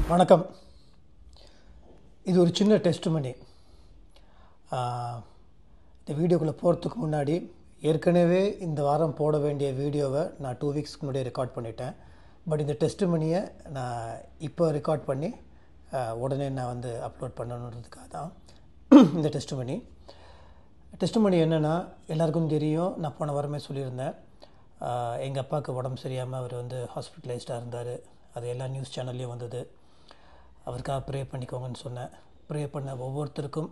வணக்கம். இது ஒரு சின்ன டெஸ்ட்மனி. இந்த வீடியோக்குள்ளே போகிறதுக்கு முன்னாடி ஏற்கனவே இந்த வாரம் போட வேண்டிய வீடியோவை நான் 2 வீக்ஸ்க்கு முன்னாடி ரெக்கார்ட் பண்ணிட்டேன். பட் இந்த டெஸ்ட்மனியை நான் இப்போ ரெக்கார்ட் பண்ணி உடனே நான் அப்லோட் பண்ணணுன்றதுக்காக தான் இந்த டெஸ்ட்மனி என்னென்னா, எல்லாருக்கும் தெரியும். நான் போன வாரமே சொல்லியிருந்தேன், எங்கள் அப்பாவுக்கு உடம்பு சரியாமல் அவர் ஹாஸ்பிட்டலைஸ்டாக இருந்தார். அது எல்லா நியூஸ் சேனல்லையும் வந்தது. அவருக்காக ப்ரே பண்ணிக்கோங்கன்னு சொன்னேன். ப்ரே பண்ண ஒவ்வொருத்தருக்கும்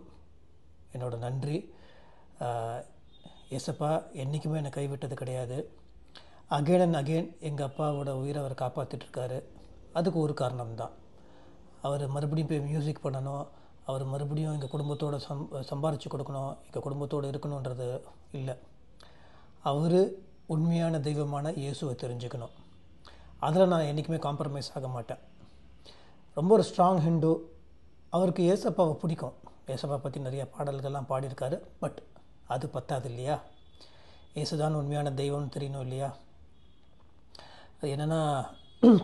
என்னோடய நன்றி. ஏசப்பா என்றைக்குமே என்னை கைவிட்டது கிடையாது. அகெயின் அண்ட் அகெயின் எங்கள் அப்பாவோட உயிரை அவர் காப்பாற்றிட்டுருக்காரு. அதுக்கு ஒரு காரணம்தான், அவர் மறுபடியும் போய் மியூசிக் பண்ணணும், அவர் மறுபடியும் எங்கள் குடும்பத்தோடு சம்பாரித்து கொடுக்கணும், எங்கள் குடும்பத்தோடு இருக்கணுன்றது இல்லை. அவர் உண்மையான தெய்வமான இயேசுவை தெரிஞ்சுக்கணும். அதில் நான் என்றைக்குமே காம்ப்ரமைஸ் ஆக மாட்டேன். ரொம்ப ஒரு ஸ்ட்ராங் ஹிந்து. அவருக்கு ஏசப்பாவை பிடிக்கும். ஏசப்பா பற்றி நிறைய பாடல்கள்லாம் பாடியிருக்காரு. பட் அது பத்தாது இல்லையா? ஏசுதான் உண்மையான தெய்வம்னு தெரியணும் இல்லையா? அது என்னென்னா,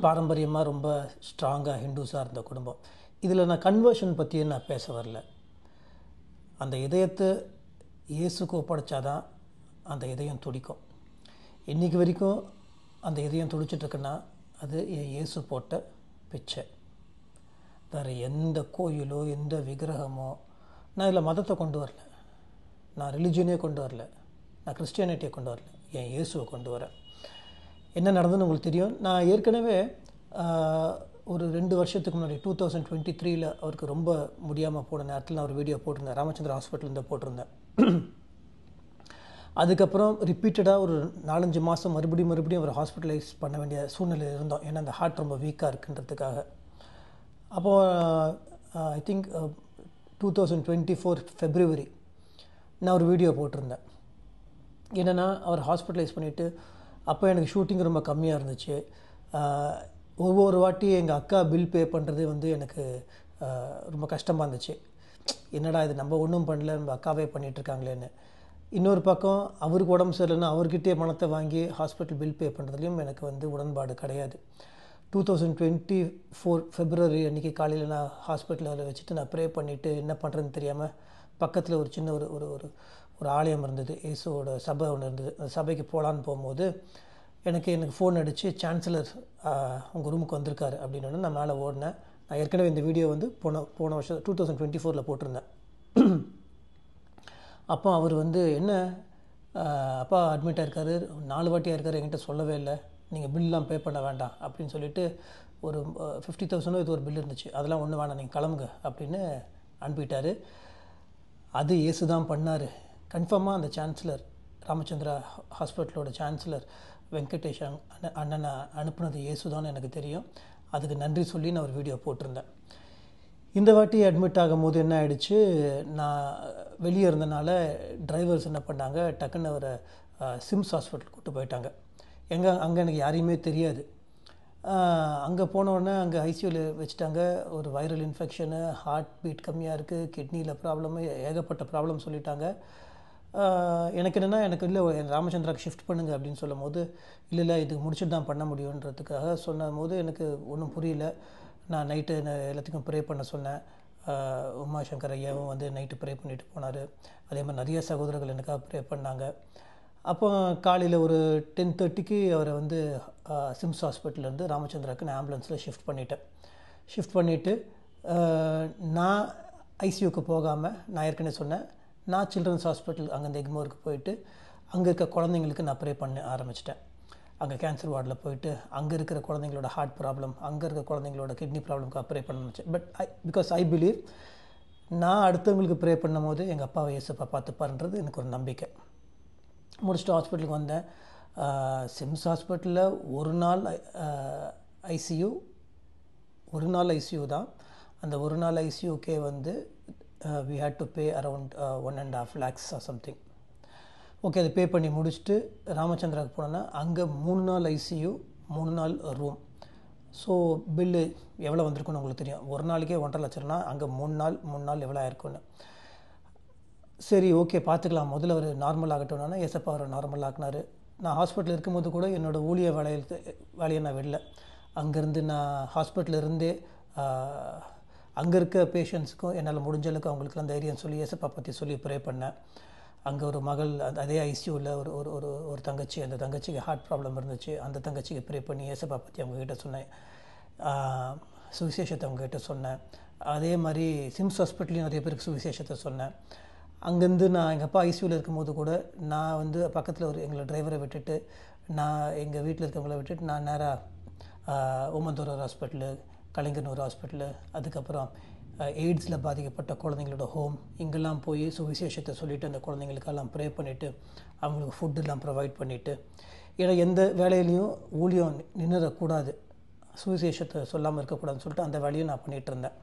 பாரம்பரியமாக ரொம்ப ஸ்ட்ராங்காக ஹிந்துஸாக இருந்த குடும்பம். இதில் நான் கன்வர்ஷன் பற்றியே நான் பேச வரல. அந்த இதயத்தை இயேசுக்கு ஒப்படைச்சாதான் அந்த இதயம் துடிக்கும். இன்றைக்கி வரைக்கும் அந்த இதயம் துடிச்சிட்ருக்குன்னா அது என் இயேசு போட்ட பிச்சை. வேறு எந்த கோயிலோ எந்த விக்கிரகமோ, நான் இதில் மதத்தை கொண்டு வரல, நான் ரிலிஜியனே கொண்டு வரல, நான் கிறிஸ்டியானிட்டியை கொண்டு வரல, என் இயேசுவை கொண்டு வரேன். என்ன நடந்ததுன்னு உங்களுக்கு தெரியும். நான் ஏற்கனவே ஒரு 2 வருஷத்துக்கு முன்னாடி 2023 அவருக்கு ரொம்ப முடியாமல் போன நேரத்தில் நான் ஒரு வீடியோ போட்டிருந்தேன். ராமச்சந்திரா ஹாஸ்பிட்டலேருந்து போட்டிருந்தேன். அதுக்கப்புறம் ரிப்பீட்டடாக ஒரு 4-5 மாதம் மறுபடியும் அவர் ஹாஸ்பிட்டலைஸ் பண்ண வேண்டிய சூழ்நிலையில் இருந்தோம். ஏன்னா அந்த ஹார்ட் ரொம்ப வீக்காக இருக்குன்றதுக்காக. அப்போது ஐ திங்க் 2024 ஃபெப்ரவரி நான் ஒரு வீடியோ போட்டிருந்தேன். என்னென்னா, அவர் ஹாஸ்பிட்டலைஸ் பண்ணிவிட்டு அப்போ எனக்கு ஷூட்டிங் ரொம்ப கம்மியாக இருந்துச்சு. ஒவ்வொரு வாட்டி எங்கள் அக்கா பில் பே பண்ணுறது எனக்கு ரொம்ப கஷ்டமாக இருந்துச்சு. என்னடா இது, நம்ம ஒன்றும் பண்ணல, நம்ம அக்காவே பண்ணிகிட்ருக்காங்களேன்னு. இன்னொரு பக்கம் அவருக்கு உடம்பு சரியில்லைன்னா அவர்கிட்டே பணத்தை வாங்கி ஹாஸ்பிட்டல் பில் பே பண்ணுறதுலையும் எனக்கு உடன்பாடு கிடையாது. 2024 ஃபெப்ரவரி அன்றைக்கி காலையில் நான் ஹாஸ்பிட்டலில் வச்சுட்டு நான் ப்ரே பண்ணிவிட்டு என்ன பண்ணுறதுன்னு தெரியாமல் பக்கத்தில் ஒரு சின்ன ஒரு ஒரு ஒரு ஆலயம் இருந்தது, இயேசுவோட சபை ஒன்று இருந்தது. அந்த சபைக்கு போகலான்னு போகும்போது எனக்கு ஃபோன் அடித்து, சான்சலர் உங்கள் ரூமுக்கு வந்திருக்காரு அப்படின்னு நான் மேலே ஓடினேன். நான் ஏற்கனவே இந்த வீடியோ போன வருஷம் 2024 போட்டிருந்தேன். அப்போ அவர் என்ன அப்பா அட்மிட் ஆகிருக்காரு, 4 வாட்டியாக இருக்கார், என்கிட்ட சொல்லவே இல்லை, நீங்கள் பில்லாம் பே பண்ண வேண்டாம் அப்படின்னு சொல்லிவிட்டு ஒரு 50,000 இது ஒரு பில் இருந்துச்சு, அதெல்லாம் ஒன்றும் வேணாம், நீங்கள் கிளம்புங்க அப்படின்னு அனுப்பிட்டார். அது இயேசு தான் பண்ணார். கன்ஃபார்மாக அந்த சான்சலர், ராமச்சந்திரா ஹாஸ்பிட்டலோட சான்சலர் வெங்கடேஷ் அண்ணனை அனுப்புனது இயேசு தான் எனக்கு தெரியும். அதுக்கு நன்றி சொல்லி நான் ஒரு வீடியோ போட்டிருந்தேன். இந்த வாட்டி அட்மிட் ஆகும்போது என்ன ஆகிடுச்சு, நான் வெளியே இருந்தனால டிரைவர்ஸ் என்ன பண்ணாங்க, டக்குன்னு அவரை சிம்ஸ் ஹாஸ்பிட்டல் கூப்பிட்டு போயிட்டாங்க. அங்கே எனக்கு யாரையுமே தெரியாது. அங்கே போனோடனே அங்கே ஐசியூவில் வச்சுட்டாங்க. ஒரு வைரல் இன்ஃபெக்ஷனு, ஹார்ட் பீட் கம்மியாக இருக்குது, கிட்னியில் ப்ராப்ளமு, ஏகப்பட்ட ப்ராப்ளம் சொல்லிட்டாங்க. எனக்கு என்னென்னா, இல்லை ராமச்சந்திராவுக்கு ஷிஃப்ட் பண்ணுங்க அப்படின்னு சொல்லும் போது, இல்லை இதுக்கு முடிச்சுட்டு தான் பண்ண முடியுன்றதுக்காக சொன்ன போது எனக்கு ஒன்றும் புரியல. நான் நைட்டு எல்லாத்துக்கும் ப்ரே பண்ண சொன்னேன். உமாசங்கர் ஐயாவும் நைட்டு ப்ரே பண்ணிட்டு போனார். அதே மாதிரி நிறைய சகோதரர்கள் எனக்காக ப்ரே பண்ணாங்க. அப்போ காலையில் ஒரு 10:30க்கு அவரை சிம்ஸ் ஹாஸ்பிட்டல்லேருந்து ராமச்சந்திராவுக்கு நான் ஆம்புலன்ஸில் ஷிஃப்ட் பண்ணிவிட்டு நான் ஐசியூக்கு போகாமல், நான் ஏற்கனவே சொன்னேன், நான் சில்ட்ரன்ஸ் ஹாஸ்பிட்டல் அங்கேருந்து எக்மோருக்கு போயிட்டு அங்கே இருக்க குழந்தைங்களுக்கு நான் ப்ரே பண்ண ஆரம்பிச்சிட்டேன். அங்கே கேன்சர் வார்டில் போயிட்டு அங்கே இருக்கிற குழந்தைங்களோட ஹார்ட் ப்ராப்ளம், அங்கே இருக்கிற குழந்தைங்களோட கிட்னி ப்ராப்ளம்க்கு ப்ரே பண்ண நினச்சேன். பட் பிகாஸ் ஐ பிலீவ், நான் அடுத்தவங்களுக்கு ப்ரே பண்ணும் போது எங்கள் அப்பாவை இயேசுப்பா பார்த்துப்பாருன்றது எனக்கு ஒரு நம்பிக்கை. முடிச்சுட்டு ஹாஸ்பிட்டலுக்கு வந்தேன். சிம்ஸ் ஹாஸ்பிட்டலில் ஒரு நாள் ஐசியூ தான். அந்த ஒரு நாள் ஐசியூக்கே we had to pay around 1.5 lakhs or something. Okay, அதை பே பண்ணி முடிச்சுட்டு ராமச்சந்திராவுக்கு போனோன்னா அங்கே 3 நாள் ஐசியூ, 3 நாள் ரூம். ஸோ பில்லு எவ்வளோ வந்திருக்குன்னு உங்களுக்கு தெரியும். ஒரு நாளைக்கே 1.5 லட்சம்னா அங்கே 3 நாள் எவ்வளோ ஆயிருக்குன்னு. சரி, ஓகே பார்த்துக்கலாம், முதல்ல அவர் நார்மல் ஆகட்டும்னா ஏசப்பா அவர் நார்மல் ஆக்கினார். நான் ஹாஸ்பிட்டலில் இருக்கும்போது கூட என்னோடய ஊழிய வேலையை நான் விடல. அங்கேருந்து நான் ஹாஸ்பிட்டலில் இருந்தே அங்கே இருக்க பேஷண்ட்ஸுக்கும் என்னால் முடிஞ்ச அளவுக்கு அவங்களுக்குலாம் தைரியம் சொல்லி ஏசப்பா பற்றி சொல்லி ப்ரே பண்ணேன். அங்கே ஒரு மகள் அதே ஐசியூவில் ஒரு ஒரு ஒரு ஒரு தங்கச்சி, அந்த தங்கச்சிக்கு ஹார்ட் ப்ராப்ளம் இருந்துச்சு. அந்த தங்கச்சிக்கு ப்ரே பண்ணி ஏசப்பா பற்றி அவங்கக்கிட்ட சொன்னேன், சுவிசேஷத்தை அவங்ககிட்ட சொன்னேன். அதே மாதிரி சிம்ஸ் ஹாஸ்பிட்டலையும் நிறைய பேருக்கு சுவிசேஷத்தை சொன்னேன். அங்கேருந்து நான் எங்கள் அப்பா ஐசியூவில் இருக்கும்போது கூட நான் வந்து பக்கத்தில் எங்களை டிரைவரை விட்டுட்டு நான் எங்கள் வீட்டில் இருக்கவங்கள விட்டுட்டு நான் நேராக ஓமந்தூர் ஹாஸ்பிட்டலு, கலைஞர் ஹாஸ்பிட்டலு, அதுக்கப்புறம் எய்ட்ஸில் பாதிக்கப்பட்ட குழந்தைங்களோட ஹோம், இங்கெல்லாம் போய் சுவிசேஷத்தை சொல்லிவிட்டு அந்த குழந்தைங்களுக்கெல்லாம் ப்ரே பண்ணிவிட்டு அவங்களுக்கு ஃபுட்டெல்லாம் ப்ரொவைட் பண்ணிவிட்டு, ஏன்னா எந்த வேலையிலையும் ஊழியம் நின்றுடக்கூடாது, சுவிசேஷத்தை சொல்லாமல் இருக்கக்கூடாதுன்னு சொல்லிட்டு அந்த வேலையும் நான் பண்ணிகிட்டு இருந்தேன்.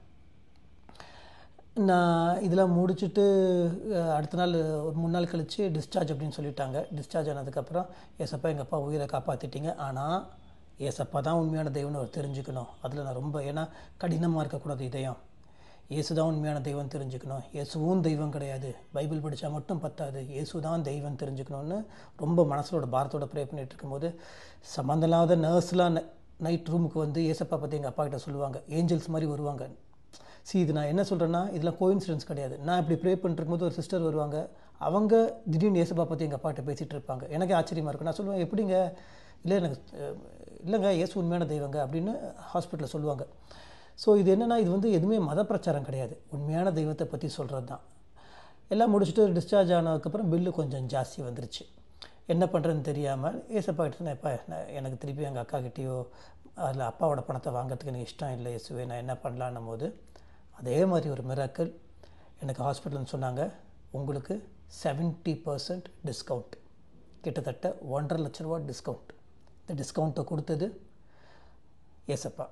நான் இதெல்லாம் முடிச்சுட்டு அடுத்த நாள் ஒரு 3 நாள் கழித்து டிஸ்சார்ஜ் அப்படின்னு சொல்லிட்டாங்க. டிஸ்சார்ஜ் ஆனதுக்கப்புறம் ஏசப்பா எங்கள் அப்பா உயிரை காப்பாற்றிட்டீங்க, ஆனால் ஏசப்பா தான் உண்மையான தெய்வம்னு அவர் தெரிஞ்சுக்கணும். அதில் நான் ரொம்ப, ஏன்னா கடினமாக இருக்கக்கூடாது இதயம், இயேசு தான் உண்மையான தெய்வம் தெரிஞ்சுக்கணும், இயேசுவும் தெய்வம் கிடையாது, பைபிள் படித்தா மட்டும் பத்தாது, இயேசு தான் தெய்வம் தெரிஞ்சுக்கணும்னு ரொம்ப மனசோட பாரத்தோட ப்ரே பண்ணிகிட்டு இருக்கும்போது சம்மந்தமில்லாத நர்ஸ்லாம் நைட் ரூமுக்கு வந்து ஏசப்பா பற்றி எங்கள் அப்பா கிட்ட சொல்லுவாங்க. ஏஞ்சல்ஸ் மாதிரி வருவாங்க. இது நான் என்ன சொல்கிறேன்னா, இதெல்லாம் கோயின்சிடன்ஸ் கிடையாது. நான் இப்படி ப்ரே பண்ணிருக்கும்போது ஒரு சிஸ்டர் வருவாங்க, அவங்க திடீர்னு ஏசப்பா பற்றி எங்கள் அப்பாட்ட பேசிகிட்டு இருப்பாங்க. எனக்கே ஆச்சரியமாக இருக்கும். நான் சொல்லுவேன், எப்படிங்க? எனக்கு இல்லைங்க, இயேசு உண்மையான தெய்வங்க அப்படின்னு ஹாஸ்பிட்டலில் சொல்லுவாங்க. ஸோ இது என்னென்னா, இது வந்து எதுவுமே மத பிரச்சாரம் கிடையாது, உண்மையான தெய்வத்தை பற்றி சொல்கிறது தான். எல்லாம் முடிச்சுட்டு டிஸ்சார்ஜ் ஆனதுக்கப்புறம் பில்லு கொஞ்சம் ஜாஸ்தி வந்துருச்சு. என்ன பண்ணுறதுன்னு தெரியாமல் ஏசப்பா கிட்ட சொன்னேன், எப்பா எனக்கு திருப்பி எங்கள் அக்கா கிட்டேயோ அதில் அப்பாவோட பணத்தை வாங்கிறதுக்கு எனக்கு இஷ்டம் இல்லை இயேசுவே, நான் என்ன பண்ணலான்னும் போது அதே மாதிரி ஒரு மிராக்கிள் எனக்கு ஹாஸ்பிட்டல்னு சொன்னாங்க, உங்களுக்கு 70% டிஸ்கவுண்ட், கிட்டத்தட்ட 1.5 லட்ச ரூபா டிஸ்கவுண்ட். இந்த டிஸ்கவுண்ட்டை கொடுத்தது ஏசப்பா.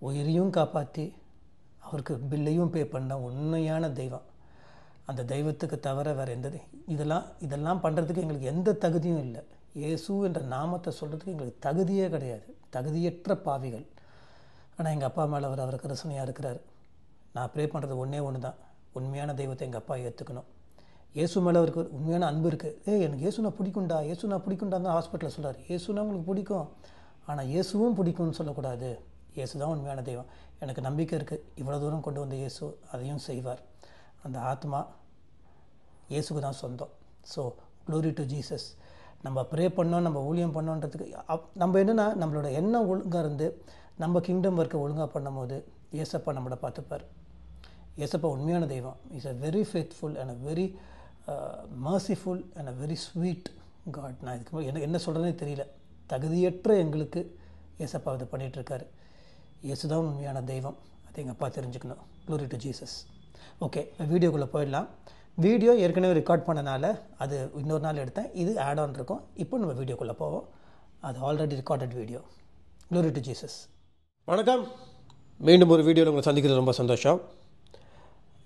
உயிரையும் காப்பாற்றி அவருக்கு பில்லையும் பே பண்ண உண்மையான தெய்வம். அந்த தெய்வத்துக்கு தவிர வேறு எந்த இதெல்லாம் பண்ணுறதுக்கு எங்களுக்கு எந்த தகுதியும் இல்லை. இயேசு என்ற நாமத்தை சொல்கிறதுக்கு எங்களுக்கு தகுதியே கிடையாது, தகுதியற்ற பாவிகள். ஆனால் எங்கள் அப்பா மேலே அவருக்கு ரசனையாக இருக்கிறார். நான் ப்ரே பண்ணுறது ஒன்று தான், உண்மையான தெய்வத்தை எங்கள் அப்பா ஏற்றுக்கணும். இயேசு மேலே அவருக்கு உண்மையான அன்பு இருக்குது. எனக்கு இயேசுனா பிடிக்கும்டா, இயேசுனா பிடிக்கும்டான்னு தான் ஹாஸ்பிட்டலில் சொல்கிறார். இயேசுனா உங்களுக்கு பிடிக்கும், ஆனால் இயேசுவும் பிடிக்கும்னு சொல்லக்கூடாது. இயேசு தான் உண்மையான தெய்வம். எனக்கு நம்பிக்கை இருக்குது, இவ்வளோ தூரம் கொண்டு வந்த இயேசு அதையும் செய்வார். அந்த ஆத்மா இயேசுக்கு தான் சொந்தம். So glory to Jesus. நம்ம ப்ரே பண்ணோம், நம்ம ஊழியம் பண்ணோன்றதுக்கு நம்ம என்னென்னா, நம்மளோட எண்ணம் ஒழுங்காக இருந்து நம்ம கிங்டம் ஒர்க்கை ஒழுங்காக பண்ணும் போது ஏசப்பா நம்மளை பார்த்துப்பார். ஏசப்பா உண்மையான தெய்வம். Is a very faithful and a very merciful and a very sweet God. நான் இதுக்கு எனக்கு என்ன சொல்கிறதுனே தெரியல. தகுதியற்ற எங்களுக்கு ஏசப்பா இது பண்ணிகிட்ருக்காரு. இயேசுதான் உண்மையான தெய்வம், அதை எங்கள் அப்பா தெரிஞ்சுக்கணும். Glory to Jesus. ஓகே, வீடியோக்குள்ளே போயிடலாம். வீடியோ ஏற்கனவே ரெக்கார்ட் பண்ணனால அது இன்னொரு நாள் எடுத்தேன், இது ஆட் ஆன் இருக்கும். இப்போ நம்ம வீடியோக்குள்ளே போவோம். அது already recorded video. Glory to Jesus. வணக்கம், மீண்டும் ஒரு வீடியோவில் உங்களை சந்திக்கிறது ரொம்ப சந்தோஷம்.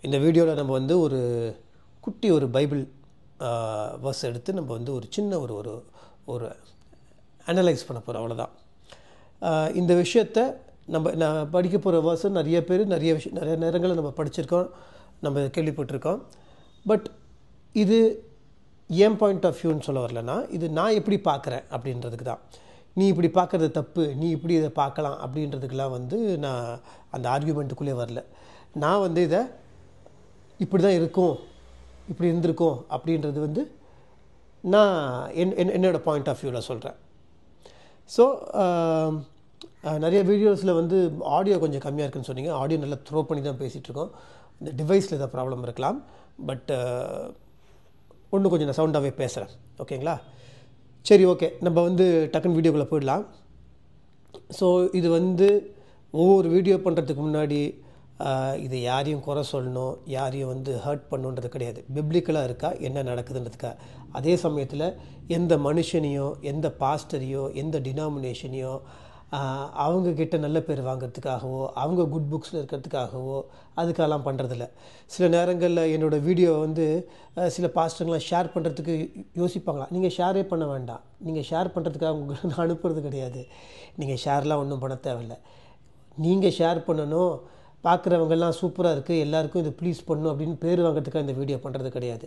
இந்த வீடியோவில் நம்ம வந்து ஒரு குட்டி ஒரு பைபிள் வர்ஸ் எடுத்து நம்ம வந்து ஒரு சின்ன ஒரு ஒரு அனலைஸ் பண்ண போகிறோம், அவ்வளோதான். இந்த விஷயத்தை நான் படிக்க போகிற வர்ஸ் நிறைய பேர் நிறைய நேரங்களில் நம்ம படிச்சிருக்கோம், நம்ம கேள்விப்பட்டிருக்கோம். பட் இது என் பாயிண்ட் ஆஃப் வியூன்னு சொல்ல வரலன்னா, இது நான் எப்படி பார்க்குறேன் அப்படின்றதுக்கு தான். நீ இப்படி பார்க்குறது தப்பு, நீ இப்படி இதை பார்க்கலாம் அப்படின்றதுக்கெலாம் வந்து நான் அந்த ஆர்கியூமெண்ட்டுக்குள்ளே வரல. நான் வந்து இதை இப்படி தான் இருக்கும், இப்படி இருந்திருக்கும் அப்படின்றது வந்து நான் என்னோடய பாயிண்ட் ஆஃப் வியூவில் சொல்கிறேன். ஸோ நிறைய வீடியோஸில் வந்து ஆடியோ கொஞ்சம் கம்மியாக இருக்குதுன்னு சொன்னீங்க. ஆடியோ நல்லா த்ரோ பண்ணி தான் பேசிகிட்ருக்கோம். இந்த டிவைஸில் ஏதாவது ப்ராப்ளம் இருக்கலாம். பட் ஒன்று கொஞ்சம் நான் சவுண்டாகவே பேசுகிறேன், ஓகேங்களா? சரி, ஓகே, நம்ம வந்து டக்குன்னு வீடியோக்குள்ளே போயிடலாம். ஸோ இது வந்து ஒவ்வொரு வீடியோ பண்ணுறதுக்கு முன்னாடி இது யாரையும் குறை சொல்லணும், யாரையும் வந்து ஹர்ட் பண்ணுன்றது கிடையாது. பிப்ளிக்கலாக இருக்கா, என்ன நடக்குதுன்றதுக்கா. அதே சமயத்தில் எந்த மனுஷனையோ, எந்த பாஸ்டரையோ, எந்த டினாமினேஷனையோ அவங்கக்கிட்ட நல்ல பேர் வாங்கிறதுக்காகவோ, அவங்க குட் புக்ஸில் இருக்கிறதுக்காகவோ அதுக்கெல்லாம் பண்ணுறதில்ல. சில நேரங்களில் என்னோடய வீடியோ வந்து சில பாஸ்டருங்களாம் ஷேர் பண்ணுறதுக்கு யோசிப்பாங்களா, நீங்கள் ஷேரே பண்ண வேண்டாம், நீங்கள் ஷேர் பண்ணுறதுக்காக உங்களுக்கு நான் அனுப்புறது கிடையாது, நீங்கள் ஷேர்லாம் ஒன்றும் பண்ண தேவையில்லை. நீங்கள் ஷேர் பண்ணணும், பார்க்குறவங்கெல்லாம் சூப்பராக இருக்குது, எல்லாருக்கும் இது ப்ளீஸ் பண்ணணும் அப்படின்னு பேர் வாங்கிறதுக்காக இந்த வீடியோ பண்ணுறது கிடையாது.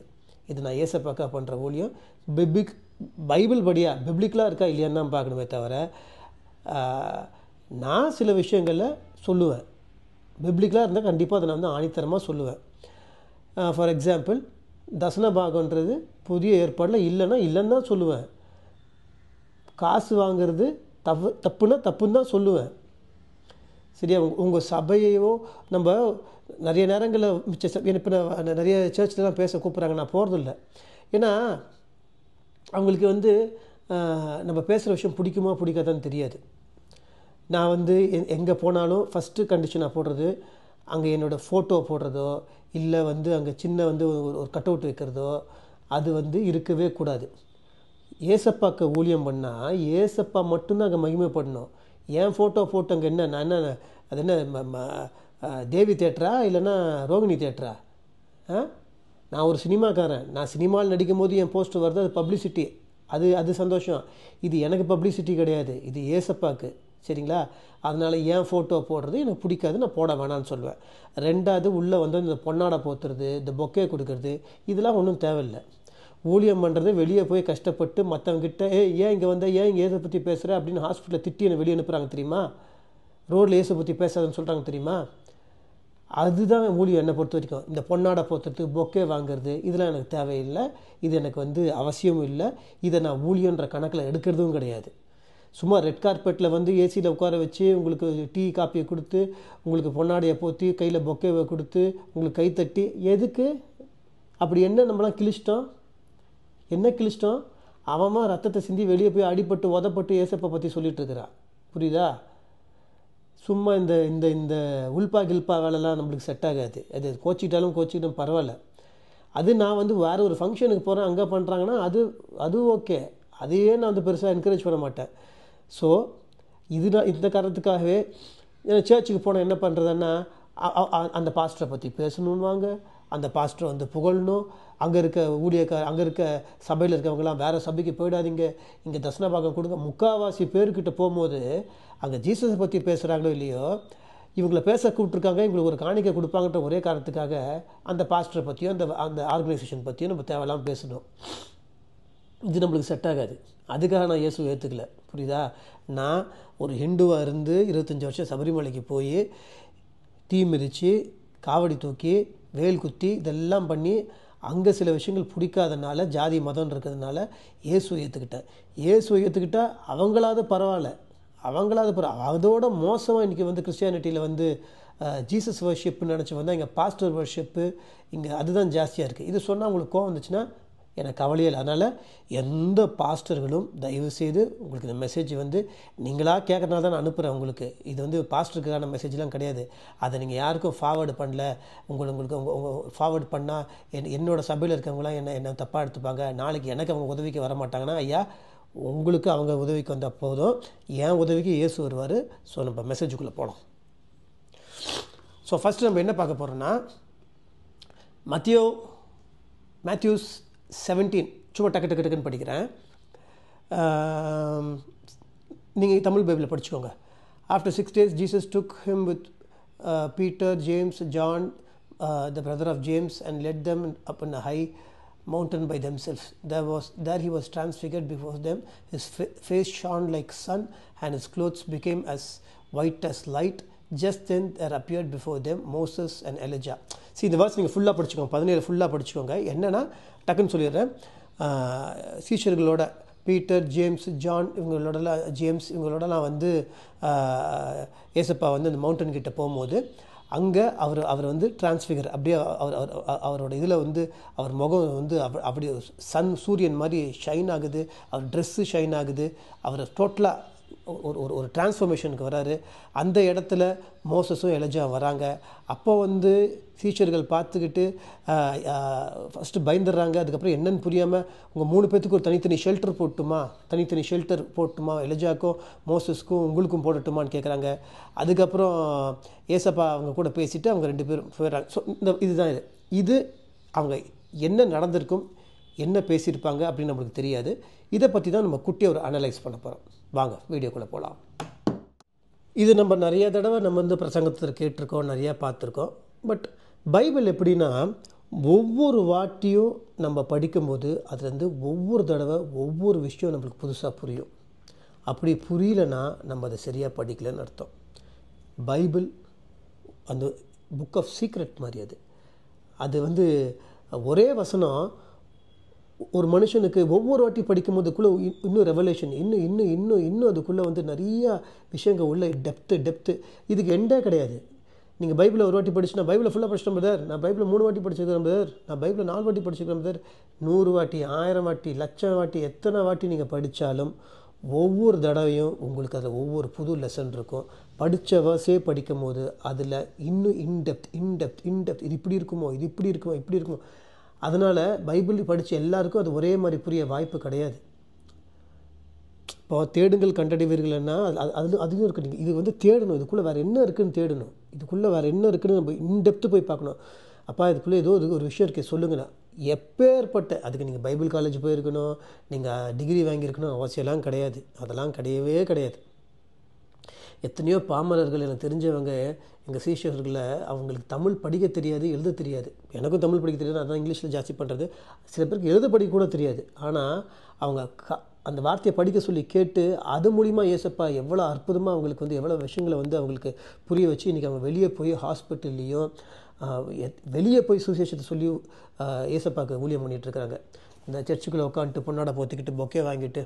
இது நான் ஏசப்பாக்கா பண்ணுற ஊழியம். பைபிள் படியாக பிப்ளிக்கலாக இருக்கா இல்லையான்னு தான் பார்க்கணுமே தவிர, நான் சில விஷயங்களில் சொல்லுவேன். பிப்ளிக்கலாக இருந்தால் கண்டிப்பாக அதை நான் வந்து ஆணித்தரமாக சொல்லுவேன். ஃபார் எக்ஸாம்பிள், தசன பாகன்றது புதிய ஏற்பாடில் இல்லைன்னு தான் சொல்லுவேன். காசு வாங்கிறது தப்புன்னா தப்புன்னு தான் சொல்லுவேன். சரியா? உங்கள் சபையையோ நம்ம நிறைய நேரங்களில் இப்போ நான் நிறைய சர்ச்லாம் பேச கூப்பிட்றாங்க, நான் போகிறதில்ல. ஏன்னா அவங்களுக்கு வந்து நம்ம பேசுகிற விஷயம் பிடிக்குமா பிடிக்காதான்னு தெரியாது. நான் வந்து எங்கே போனாலும் ஃபஸ்ட்டு கண்டிஷன் நான் போடுறது, அங்கே என்னோடய ஃபோட்டோ போடுறதோ இல்லை வந்து அங்கே சின்ன வந்து ஒரு கட் அவுட் வைக்கிறதோ அது வந்து இருக்கவே கூடாது. ஏசப்பாக்கு ஊழியம் பண்ணால் ஏசப்பா மட்டும்தான் அங்கே மகிமைப்படணும். என் ஃபோட்டோ போட்டு அங்கே என்ன நான் என்ன அது என்ன தேவி தேட்டரா இல்லைன்னா ரோகிணி தேட்டரா? நான் ஒரு சினிமாக்காரன். நான் சினிமாவில் நடிக்கும் போது என் போஸ்டர் வருது, அது பப்ளிசிட்டி. அது சந்தோஷம். இது எனக்கு பப்ளிசிட்டி கிடையாது, இது ஏசப்பாக்கு. சரிங்களா? அதனால் என் ஃபோட்டோ போடுறது எனக்கு பிடிக்காது, நான் போட வேணான்னு சொல்லுவேன். ரெண்டாவது, உள்ளே வந்து இந்த பொன்னாடை போத்துறது, இந்த பொக்கே கொடுக்கறது, இதெல்லாம் ஒன்றும் தேவையில்லை. ஊழியம் பண்ணுறது வெளியே போய் கஷ்டப்பட்டு மற்றவங்கிட்ட ஏன் இங்கே வந்தால் ஏன் இங்கே ஏசை பற்றி பேசுகிற அப்படின்னு ஹாஸ்பிட்டலில் திட்டி என்னை வெளியே அனுப்புகிறாங்க தெரியுமா? ரோட்டில் ஏசை பற்றி பேசாதுன்னு சொல்கிறாங்க தெரியுமா? அதுதான் ஊழியம் என்னை பொறுத்த வரைக்கும். இந்த பொன்னாடை போத்துறது, பொக்கே வாங்கிறது, இதெல்லாம் எனக்கு தேவையில்லை. இது எனக்கு வந்து அவசியமும் இல்லை. இதை நான் ஊழியன்ற கணக்கில் எடுக்கிறதும் கிடையாது. சும்மா ரெட் கார்பெட்டில் வந்து ஏசியில் உட்கார வச்சு உங்களுக்கு டீ காப்பியை கொடுத்து உங்களுக்கு பொன்னாடையை போற்றி கையில் பொக்கேவை கொடுத்து உங்களுக்கு கைத்தட்டி எதுக்கு? அப்படி என்ன நம்மளாம் கிழிச்சிட்டோம்? என்ன கிழிச்சிட்டோம்? அவன் ரத்தத்தை சிந்தி வெளியே போய் அடிபட்டு உதப்பட்டு ஏசப்பை பற்றி சொல்லிகிட்டு இருக்கிறான். புரியுதா? சும்மா இந்த இந்த இந்த உல்பா கில்பா வேலைலாம் நம்மளுக்கு செட் ஆகாது. அது கோச்சிக்கிட்டாலும் பரவாயில்ல. அது நான் வந்து வேறு ஒரு ஃபங்க்ஷனுக்கு போகிறேன், அங்கே பண்ணுறாங்கன்னா அது ஓகே. அதையே நான் வந்து பெருசாக என்கரேஜ் பண்ண மாட்டேன். ஸோ இந்த காரணத்துக்காகவே சர்ச்சுக்கு போனால் என்ன பண்ணுறதுன்னா அந்த பாஸ்டரை பற்றி பேசணுன்னுவாங்க, அந்த பாஸ்டரை வந்து புகழணும், அங்கே இருக்க அங்கே இருக்க சபையில் இருக்கவங்களாம் வேறு சபைக்கு போயிடாதீங்க, இங்கே தசனபாகம் கொடுங்க. முக்கால்வாசி பேர்கிட்ட போகும்போது அங்கே ஜீசஸை பற்றி பேசுகிறாங்களோ இல்லையோ, இவங்களை பேச கூப்பிட்ருக்காங்க, இவங்களுக்கு ஒரு காணிக்கை கொடுப்பாங்கன்ற ஒரே காரணத்துக்காக அந்த பாஸ்டரை பற்றியும் அந்த ஆர்கனைசேஷன் பற்றியும் நம்ம தேவையில்லாமல் பேசணும். இது நம்மளுக்கு செட் ஆகாது. அதுக்காக நான் இயேசுவை ஏற்றுக்கல. புரியுதா? நான் ஒரு ஹிந்துவாக இருந்து 25 வருஷம் சபரிமலைக்கு போய் தீ மிதித்து காவடி தூக்கி வேல் குத்தி இதெல்லாம் பண்ணி அங்கே சில விஷயங்கள் பிடிக்காதனால ஜாதி மதம் இருக்கிறதுனால இயேசுவை ஏற்றுக்கிட்டால் அவங்களாவது பரவாயில்ல. அதோட மோசமாக இன்றைக்கி வந்து கிறிஸ்டியானிட்டியில் வந்து ஜீசஸ் வர்ஷிப்னு நினச்சி வந்தால் இங்கே பாஸ்டர் வர்ஷிப்பு இங்கே அதுதான் ஜாஸ்தியாக இருக்குது. இது சொன்னால் உங்களுக்கு கோவம் வந்துச்சுன்னா எனக்கு கவலையே இல்லை. அதனால் எந்த பாஸ்டர்களும் தயவுசெய்து உங்களுக்கு இந்த மெசேஜ் வந்து நீங்களாக கேட்குறதுனால தான் நான் அனுப்புகிறேன் உங்களுக்கு. இது வந்து பாஸ்டருக்கான மெசேஜ்லாம் கிடையாது. அதை நீங்கள் யாருக்கும் ஃபார்வேர்டு பண்ணல. உங்களுக்கு உங்கள் ஃபார்வேர்டு பண்ணால் என்னோடய சபையில் இருக்கவங்களாம் என்ன தப்பாக எடுத்துப்பாங்க. நாளைக்கு எனக்கு அவங்க உதவிக்கு வர மாட்டாங்கன்னா, ஐயா உங்களுக்கு அவங்க உதவிக்கு வந்தால் போதும், என் உதவிக்கு இயேசு வருவார். ஸோ நம்ம மெசேஜுக்குள்ளே போனோம். ஸோ ஃபஸ்ட்டு நம்ம என்ன பார்க்க போகிறோன்னா மேத்யூஸ் 17 சும்மா டக்குன்னு படிக்கிறேன். நீங்கள் தமிழ் பைபிளில் படிச்சுக்கோங்க. After 6 days Jesus took him with Peter, James, John, the brother of James, and led them up on a high mountain by themselves. There he was transfigured before them. His face shone like sun, and his clothes became as white as light. Just then there appeared before them Moses and Elijah. இந்த verse நீங்கள் ஃபுல்லாக படிச்சுக்கோங்க, 17 ஃபுல்லாக படிச்சுக்கோங்க. என்னென்னா டக்குன்னு சொல்லிடுறேன். சீஷர்களோட Peter, James, John இவங்களோடலாம் வந்து ஏசப்பா வந்து அந்த மவுண்டன் கிட்ட போகும்போது அங்கே அவர் வந்து டிரான்ஸ்ஃபிகர் அப்படியே அவரோட இதில் வந்து அவர் முகம் வந்து அப்படியே சூரியன் மாதிரி ஷைன் ஆகுது, அவர் ட்ரெஸ்ஸு ஷைன் ஆகுது, அவர் டோட்டலாக ஒரு டிரான்ஸ்ஃபர்மேஷனுக்கு வராரு. அந்த இடத்துல மோசஸும் எலிஜா வராங்க. அப்போ வந்து சீஷர்கள் பார்த்துக்கிட்டு ஃபஸ்ட்டு பயந்துடுறாங்க. அதுக்கப்புறம் என்னன்னு புரியாமல் உங்கள் 3 பேர்த்துக்கு ஒரு தனித்தனி ஷெல்டர் போட்டுமா எலிஜாக்கும் மோசஸ்க்கும் உங்களுக்கும் போடட்டுமான்னு கேட்குறாங்க. அதுக்கப்புறம் ஏசப்பா அவங்க கூட பேசிவிட்டு அவங்க 2 பேரும் போயிடுறாங்க. ஸோ இதுதான் இது அவங்க என்ன நடந்திருக்கும், என்ன பேசியிருப்பாங்க அப்படின்னு நம்மளுக்கு தெரியாது. இதை பற்றி தான் நம்ம குட்டியை ஒரு அனலைஸ் பண்ண போகிறோம். வாங்க வீடியோக்குள்ளே போகலாம். இது நம்ம நிறைய தடவை நம்ம வந்து பிரசங்கத்தில் கேட்டிருக்கோம், நிறையா பார்த்துருக்கோம். பட் பைபிள் எப்படின்னா ஒவ்வொரு வாட்டியும் நம்ம படிக்கும்போது அதுலேருந்து ஒவ்வொரு தடவை ஒவ்வொரு விஷயம் நம்மளுக்கு புதுசாக புரியும். அப்படி புரியலைன்னா நம்ம அதை சரியாக படிக்கலைன்னு அர்த்தம். பைபிள் அந்த புக் ஆஃப் சீக்ரெட் மாதிரி. அது வந்து ஒரே வசனம் ஒரு மனுஷனுக்கு ஒவ்வொரு வாட்டி படிக்கும்போதுக்குள்ளே இன்னும் ரெவலேஷன், இன்னும் இன்னும் இன்னும் இன்னும் அதுக்குள்ளே வந்து நிறையா விஷயங்கள் உள்ள டெப்த்து. இதுக்கு எண்டே கிடையாது. நீங்கள் பைபிளை ஒரு வாட்டி படிச்சுனா பைபிளை ஃபுல்லாக படிச்சிட்டேன் பிரதர், நான் பைபிளை 3 வாட்டி படிச்சிருக்கிறேன் பிரதர், நான் பைபிளை 4 வாட்டி படிச்சிருக்கிறேன் பிரதர். 100 வாட்டி, 1000 வாட்டி, 1,00,000 வாட்டி, எத்தனை வாட்டி நீங்கள் படித்தாலும் ஒவ்வொரு தடவையும் உங்களுக்கு அதில் ஒவ்வொரு புது லெசன் இருக்கும். படித்த வேர்ஸே படிக்கும் போது அதில் இன்னும் இன்டெப்த் இது இப்படி இருக்குமோ, இது இப்படி இருக்குமோ. அதனால் பைபிள் படித்த எல்லாருக்கும் அது ஒரே மாதிரி புரிய வாய்ப்பு கிடையாது. இப்போ தேடுங்கள் கண்டடைவீர்கள்னா அதுவும் இருக்குது. நீங்கள் இது வந்து தேடணும், இதுக்குள்ளே வேறு என்ன இருக்குதுன்னு தேடணும், இதுக்குள்ளே வேறு என்ன இருக்குதுன்னு நம்ம இன்டெப்த்து போய் பார்க்கணும். அப்பா இதுக்குள்ளே ஏதோ ஒரு விஷயம் இருக்குது சொல்லுங்கண்ணா. எப்பேற்பட்ட அதுக்கு நீங்கள் பைபிள் காலேஜ் போயிருக்கணும், நீங்கள் டிகிரி வாங்கியிருக்கணும் அவசியம்லாம் கிடையாது. அதெல்லாம் கிடையவே கிடையாது. எத்தனையோ பாமரர்கள் எனக்கு தெரிஞ்சவங்க எங்கள் சீஷர்களை அவங்களுக்கு தமிழ் படிக்க தெரியாது, எழுத தெரியாது. எனக்கும் தமிழ் படிக்க தெரியாது, அதான் இங்கிலீஷில் ஜாஸ்தி பண்ணுறது. சில பேருக்கு எழுத படிக்க கூட தெரியாது. ஆனால் அவங்க அந்த வார்த்தையை படிக்க சொல்லி கேட்டு அது மூலிமா ஏசப்பா எவ்வளோ அற்புதமாக அவங்களுக்கு வந்து எவ்வளோ விஷயங்களை வந்து அவங்களுக்கு புரிய வச்சு இன்றைக்கி அவங்க வெளியே போய் ஹாஸ்பிட்டல்லையும் வெளியே போய் சுவிசேஷத்தை சொல்லி ஏசப்பாவுக்கு ஊழியம் பண்ணிகிட்ருக்குறாங்க. இந்த சர்ச்சுக்குள்ளே உட்காந்துட்டு பொண்ணாட போத்திக்கிட்டு பொக்கே வாங்கிட்டு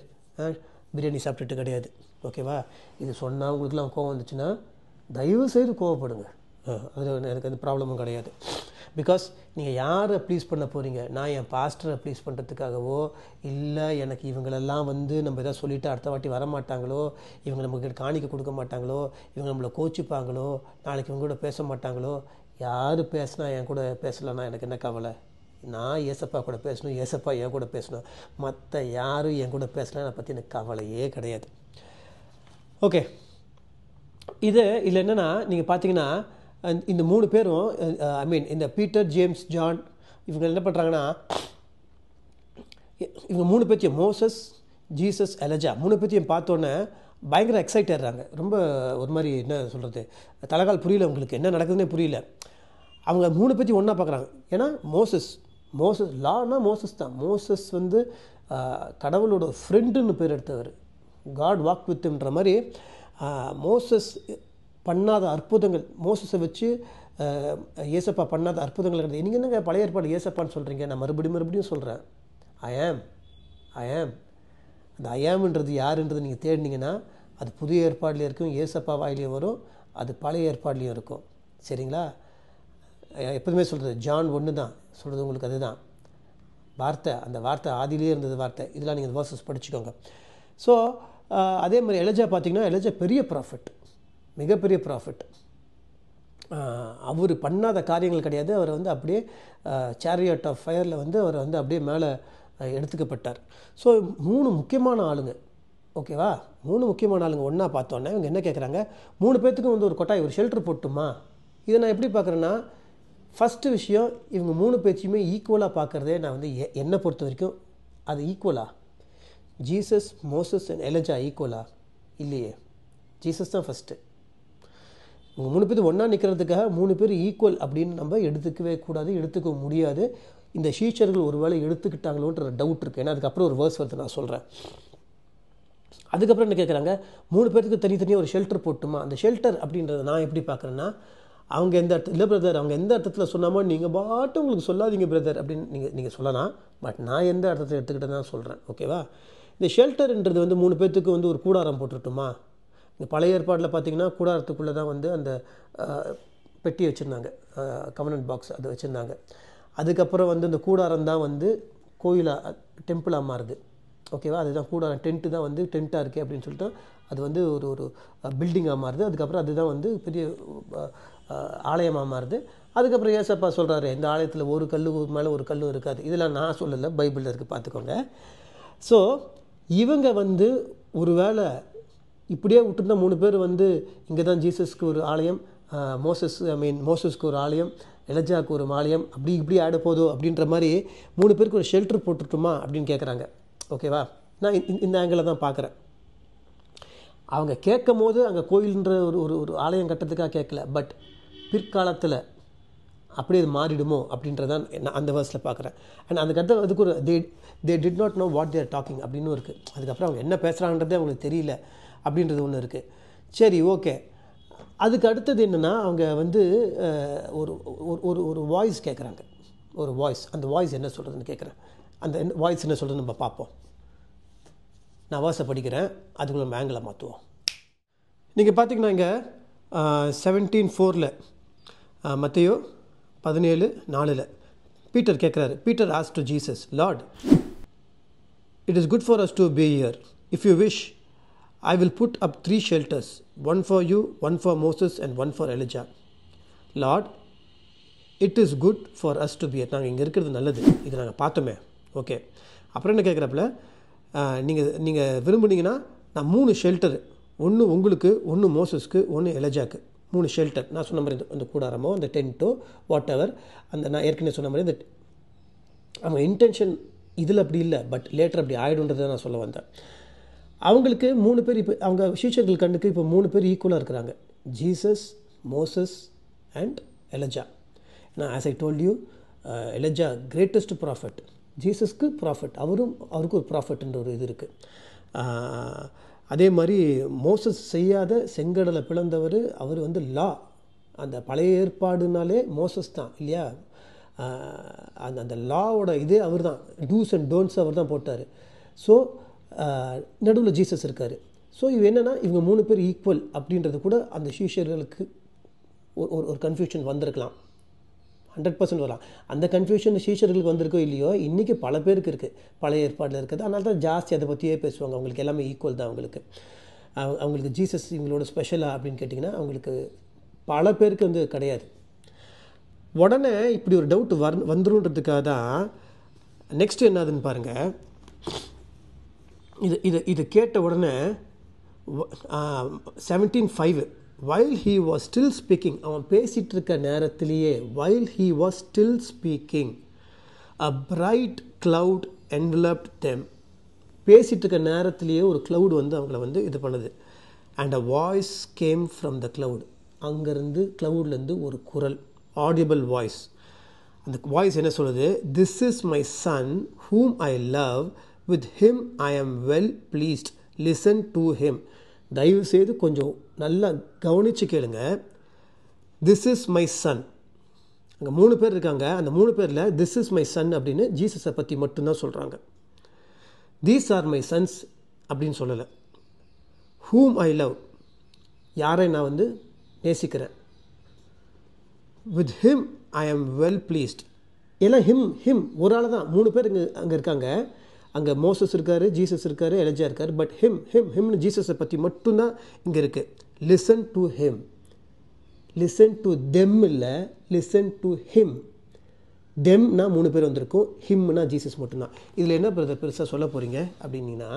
பிரியாணி சாப்பிட்டுட்டு கிடையாது. ஓகேவா? இது சொன்னால் உங்களுக்குலாம் கோவம் வந்துச்சுன்னா தயவு செய்து கோவப்படுங்க. அது எனக்கு அந்த ப்ராப்ளமும் கிடையாது. பிகாஸ் நீங்கள் யாரை ப்ளீஸ் பண்ண போகிறீங்க? நான் என் பாஸ்டரை ப்ளீஸ் பண்ணுறதுக்காகவோ, இல்லை எனக்கு இவங்களெல்லாம் வந்து நம்ம எதாவது சொல்லிவிட்டு அடுத்த வாட்டி வரமாட்டாங்களோ, இவங்க நமக்கு காணிக்க கொடுக்க மாட்டாங்களோ, இவங்க நம்மளை கோச்சிப்பாங்களோ, நாளைக்கு இவங்க கூட பேச மாட்டாங்களோ. யார் பேசினா என் கூட பேசலைன்னா எனக்கு என்ன கவலை? நான் ஏசப்பா கூட பேசணும், ஏசப்பா என் கூட பேசணும். மற்ற யாரும் என் கூட பேசலாம், அதை பற்றி எனக்கு கவலையே கிடையாது. ஓகே, இதில் என்னென்னா நீங்கள் பார்த்தீங்கன்னா இந்த 3 பேரும் இந்த பீட்டர், ஜேம்ஸ், ஜான் இவங்க என்ன பண்ணுறாங்கன்னா, இவங்க 3 பேர்த்தையும் மோசஸ், ஜீசஸ், எலஜா 3 பேர்த்தையும் பார்த்தோன்னே பயங்கர எக்ஸைட் ஆகிடுறாங்க. ரொம்ப ஒரு மாதிரி என்ன சொல்கிறது, தலைகால் புரியல, உங்களுக்கு என்ன நடக்குதுன்னே புரியல. அவங்க 3 பேர்த்தையும் ஒன்றா பார்க்குறாங்க. ஏன்னா மோசஸ் லானா மோசஸ் தான். மோசஸ் வந்து கடவுளோட ஃப்ரெண்டுன்னு பேர் எடுத்தவர். காட் வாக் வித்ன்ற மாதிரி மோசஸ் பண்ணாத அற்புதங்கள், மோசஸை வச்சு ஏசப்பா பண்ணாத அற்புதங்கள் கிடையாது. நீங்கள் என்னங்க பழைய ஏற்பாடு ஏசப்பான்னு சொல்கிறீங்க? நான் மறுபடியும் சொல்கிறேன், ஐ ஆம். அந்த ஐயாம்ன்றது யாருன்றது நீங்கள் தேடினீங்கன்னா அது புதிய ஏற்பாடுலேயும் இருக்கும், ஏசப்பா வாயிலையும் வரும், அது பழைய ஏற்பாடுலேயும் இருக்கும். சரிங்களா? எப்போதுமே சொல்கிறது ஜான் 1 தான் சொல்கிறது உங்களுக்கு. அதுதான் வார்த்தை, அந்த வார்த்தை ஆதியிலே இருந்தது வார்த்தை. இதெல்லாம் நீங்கள் வேர்சஸ் படிச்சுக்கோங்க. ஸோ அதே மாதிரி எலஜா பார்த்திங்கன்னா, எலஜா பெரிய ப்ராஃபிட், மிகப்பெரிய ப்ராஃபிட். அவர் பண்ணாத காரியங்கள் கிடையாது. அவர் வந்து அப்படியே சேரியட் ஆஃப் ஃபயரில் வந்து அவர் வந்து அப்படியே மேலே எடுத்துக்கப்பட்டார். ஸோ 3 முக்கியமான ஆளுங்க. ஓகேவா? 3 முக்கியமான ஆளுங்க ஒன்றா பார்த்தோன்னே இவங்க என்ன கேட்குறாங்க, 3 பேர்த்துக்கும் வந்து ஒரு கொட்டாய், ஒரு ஷெல்டர் போட்டுமா? இதை நான் எப்படி பார்க்குறேன்னா, ஃபஸ்ட்டு விஷயம், இவங்க 3 பேர்த்தையுமே ஈக்குவலாக பார்க்குறதே நான் வந்து என்னை பொறுத்த வரைக்கும் அது ஈக்குவலா? ஜீசஸ், மோசஸ் அண்ட் எலஜா ஈக்குவலா? இல்லையே. ஜீசஸ் தான் ஃபஸ்ட்டு. இவங்க 3 பேர் ஒன்றா நிற்கிறதுக்காக 3 பேர் ஈக்குவல் அப்படின்னு நம்ம எடுத்துக்கவே கூடாது, எடுத்துக்க முடியாது. இந்த சீஷர்கள் ஒரு வேளை எடுத்துக்கிட்டாங்களோன்ற டவுட் இருக்குது. ஏன்னா அதுக்கப்புறம் ஒரு வேர்ஸ் வருது, நான் சொல்கிறேன். அதுக்கப்புறம் என்ன கேட்குறாங்க, 3 பேருக்கு தனித்தனியாக ஒரு ஷெல்டர் போட்டுமா? அந்த ஷெல்டர் அப்படின்றத நான் எப்படி பார்க்குறேன்னா, அவங்க எந்த அர்த்தம் இல்லை பிரதர், அவங்க எந்த அர்த்தத்தில் சொன்னாமோ நீங்கள் பாட்டு உங்களுக்கு சொல்லாதீங்க பிரதர் அப்படின்னு நீங்கள் சொல்லலாம். பட் நான் எந்த அர்த்தத்தை எடுத்துக்கிட்டு தான் சொல்கிறேன். ஓகேவா? இந்த ஷெல்டர்ன்றது வந்து 3 பேர்த்துக்கு வந்து ஒரு கூடாரம் போட்டுட்டுமா? இந்த பழைய ஏற்பாட்டில் பார்த்திங்கன்னா கூடாரத்துக்குள்ளே தான் வந்து அந்த பெட்டி வச்சுருந்தாங்க, கவர்னன்ட் பாக்ஸ் அது வச்சுருந்தாங்க. அதுக்கப்புறம் வந்து இந்த கூடாரம் தான் வந்து கோயிலாக, டெம்பிளாக மாறுது. ஓகேவா? அதுதான் கூடாரம், டென்ட்டு தான் வந்து டென்ட்டாக இருக்குது அப்படின்னு சொல்லிட்டு அது வந்து ஒரு பில்டிங்காக மாறுது. அதுக்கப்புறம் அதுதான் வந்து பெரிய ஆலயமாக மாறுது. அதுக்கப்புறம் ஏசப்பா சொல்கிறாரு, இந்த ஆலயத்தில் ஒரு கல் மேலே ஒரு கல்லும் இருக்காது. இதெல்லாம் நான் சொல்லலை, பைபிளில் இருக்குது, பார்த்துக்கோங்க. ஸோ இவங்க வந்து ஒரு வேளை இப்படியே விட்டுருந்தா 3 பேர் வந்து இங்கே தான் ஜீசஸ்க்கு ஒரு ஆலயம், மோசஸ்க்கு ஒரு ஆலயம், எலஜாவுக்கு ஒரு ஆலயம், இப்படி ஆட போதோ அப்படின்ற மாதிரி 3 பேருக்கு ஒரு ஷெல்டர் போட்டுட்டுமா அப்படின்னு கேட்குறாங்க. ஓகேவா? நான் இந்த ஆங்கிளில் தான் பார்க்குறேன். அவங்க கேட்கும் போது அங்கே கோயில்ன்ற ஒரு ஆலயம் கட்டுறதுக்காக கேட்கல. பட் பிற்காலத்தில் அப்படியே அது மாறிடுமோ அப்படின்றதான் நான் அந்த வேர்ஸில் பார்க்குறேன். அண்ட் அதுக்கு ஒரு they did not know what there docking அப்படின்னு இருக்குது. அதுக்கப்புறம் அவங்க என்ன பேசுகிறாங்கன்றதே அவங்களுக்கு தெரியல அப்படின்றது ஒன்று இருக்குது. சரி, ஓகே. அதுக்கு அடுத்தது என்னென்னா அவங்க வந்து ஒரு ஒரு ஒரு வாய்ஸ் கேட்குறாங்க. ஒரு வாய்ஸ், அந்த வாய்ஸ் என்ன சொல்கிறதுன்னு கேட்குறேன். அந்த வாய்ஸ் என்ன சொல்கிறது நம்ம பார்ப்போம். நான் வாய்ஸை படிக்கிறேன், அதுக்குள்ள நம்ம ஆங்கிளை மாற்றுவோம். நீங்கள் பார்த்தீங்கன்னா இங்கே 17:4 மத்தேயு 17:4 பீட்டர் கேட்குறாரு. Peter asked to Jesus, Lord, it is good for us to be here. If you wish, I will put up 3 shelters, one for you, one for Moses and one for Elijah. Lord, it is good for us to be here. நாங்கள் இங்கே இருக்கிறது நல்லது, இது நாங்கள் பார்த்தோமே. Okay, அப்புறம் என்ன கேட்குறப்பல, நீங்கள் விரும்புனீங்கன்னா நான் 3 ஷெல்டர், ஒன்று உங்களுக்கு, ஒன்று மோசஸ்க்கு, ஒன்று எலஜாக்கு, 3 ஷெல்டர். நான் சொன்ன மாதிரி அந்த கூடாரமோ அந்த டென்ட்டோ வாட் எவர், அந்த நான் ஏற்கனவே சொன்ன மாதிரி இந்த அவங்க இன்டென்ஷன் இதில் அப்படி இல்லை, பட் லேட்டர் அப்படி ஆகிடுன்றதை நான் சொல்ல வந்தேன். அவங்களுக்கு 3 பேர், இப்போ அவங்க சீஷர்கள் கண்ணுக்கு இப்போ 3 பேர் ஈக்குவலாக இருக்கிறாங்க. Jesus, Moses and Elijah. நான் as I told you, Elijah greatest prophet, ஜீசஸ்க்கு ப்ராஃபட், அவருக்கு ஒரு ப்ராஃபட்ன்ற ஒரு இது இருக்குது. அதே மாதிரி மோசஸ் செய்யாத செங்கடலை பிளந்தவர், அவர் வந்து லா, அந்த பழைய ஏற்பாடுனாலே மோசஸ் தான் இல்லையா. அந்த லாவோட இதே அவர் தான், டூஸ் அண்ட் டோன்ட்ஸ் அவர் தான் போட்டார். ஸோ நடுவில் ஜீசஸ் இருக்கார். ஸோ இது என்னென்னா இவங்க 3 பேர் ஈக்குவல் அப்படின்றது கூட அந்த சீஷர்களுக்கு ஒரு கன்ஃபியூஷன் வந்திருக்கலாம். 100% வரலாம். அந்த கன்ஃபியூஷன் சீஷர்களுக்கு வந்திருக்கோ இல்லையோ, இன்றைக்கி பல பேருக்கு இருக்குது, பழைய ஏற்பாடில் இருக்குது. அதனால தான் ஜாஸ்தி அதை பற்றியே பேசுவாங்க. அவங்களுக்கு எல்லாமே ஈக்குவல் தான். அவங்களுக்கு ஜீசஸ் இவங்களோட ஸ்பெஷலாக அப்படின்னு கேட்டிங்கன்னா அவங்களுக்கு பல பேருக்கு வந்து கிடையாது. உடனே இப்படி ஒரு டவுட் வந்துருன்றதுக்காக தான் நெக்ஸ்ட் என்னதுன்னு பாருங்கள். இது கேட்ட உடனே 17:5 while he was still speaking, அவன் பேசிகிட்டு இருக்க நேரத்திலேயே, while he was still speaking, a bright cloud enveloped them. பேசிகிட்டு இருக்க நேரத்திலேயே ஒரு க்ளவுட் வந்து அவங்கள வந்து இது பண்ணுது. and a voice came from the cloud. அங்கேருந்து க்ளவுட்லேருந்து ஒரு குரல், ஆடிபிள் வாய்ஸ். அந்த வாய்ஸ் என்ன சொல்லுது? this is my son whom I love, with him I am well pleased, listen to him. தயவு செய்து கொஞ்சம் நல்லா கவனித்து கேளுங்க. this is my son. அங்கே 3 பேர் இருக்காங்க. அந்த 3 பேரில் this is my son அப்படின்னு ஜீசஸை பற்றி மட்டும்தான் சொல்கிறாங்க. these are my sons அப்படின்னு சொல்லலை. whom I love, யாரை நான் வந்து நேசிக்கிறேன். with him I am well pleased. எல்லாம் him ஒரு ஆள் தான். 3 பேர் அங்கே இருக்காங்க. அங்கே மோசஸ் இருக்கார், ஜீசஸ் இருக்கார், எலஜா இருக்கார். பட் ஹிம்னு ஜீசஸை பற்றி மட்டும்தான் இங்கே இருக்குது. Listen to him, listen to them இல்லை, லிசன் டு ஹிம். தெம்னா 3 பேர் வந்திருக்கும், ஹிம்னா ஜீசஸ் மட்டும்தான். இதில் என்ன பெருசாக சொல்ல போகிறீங்க அப்படின்னா,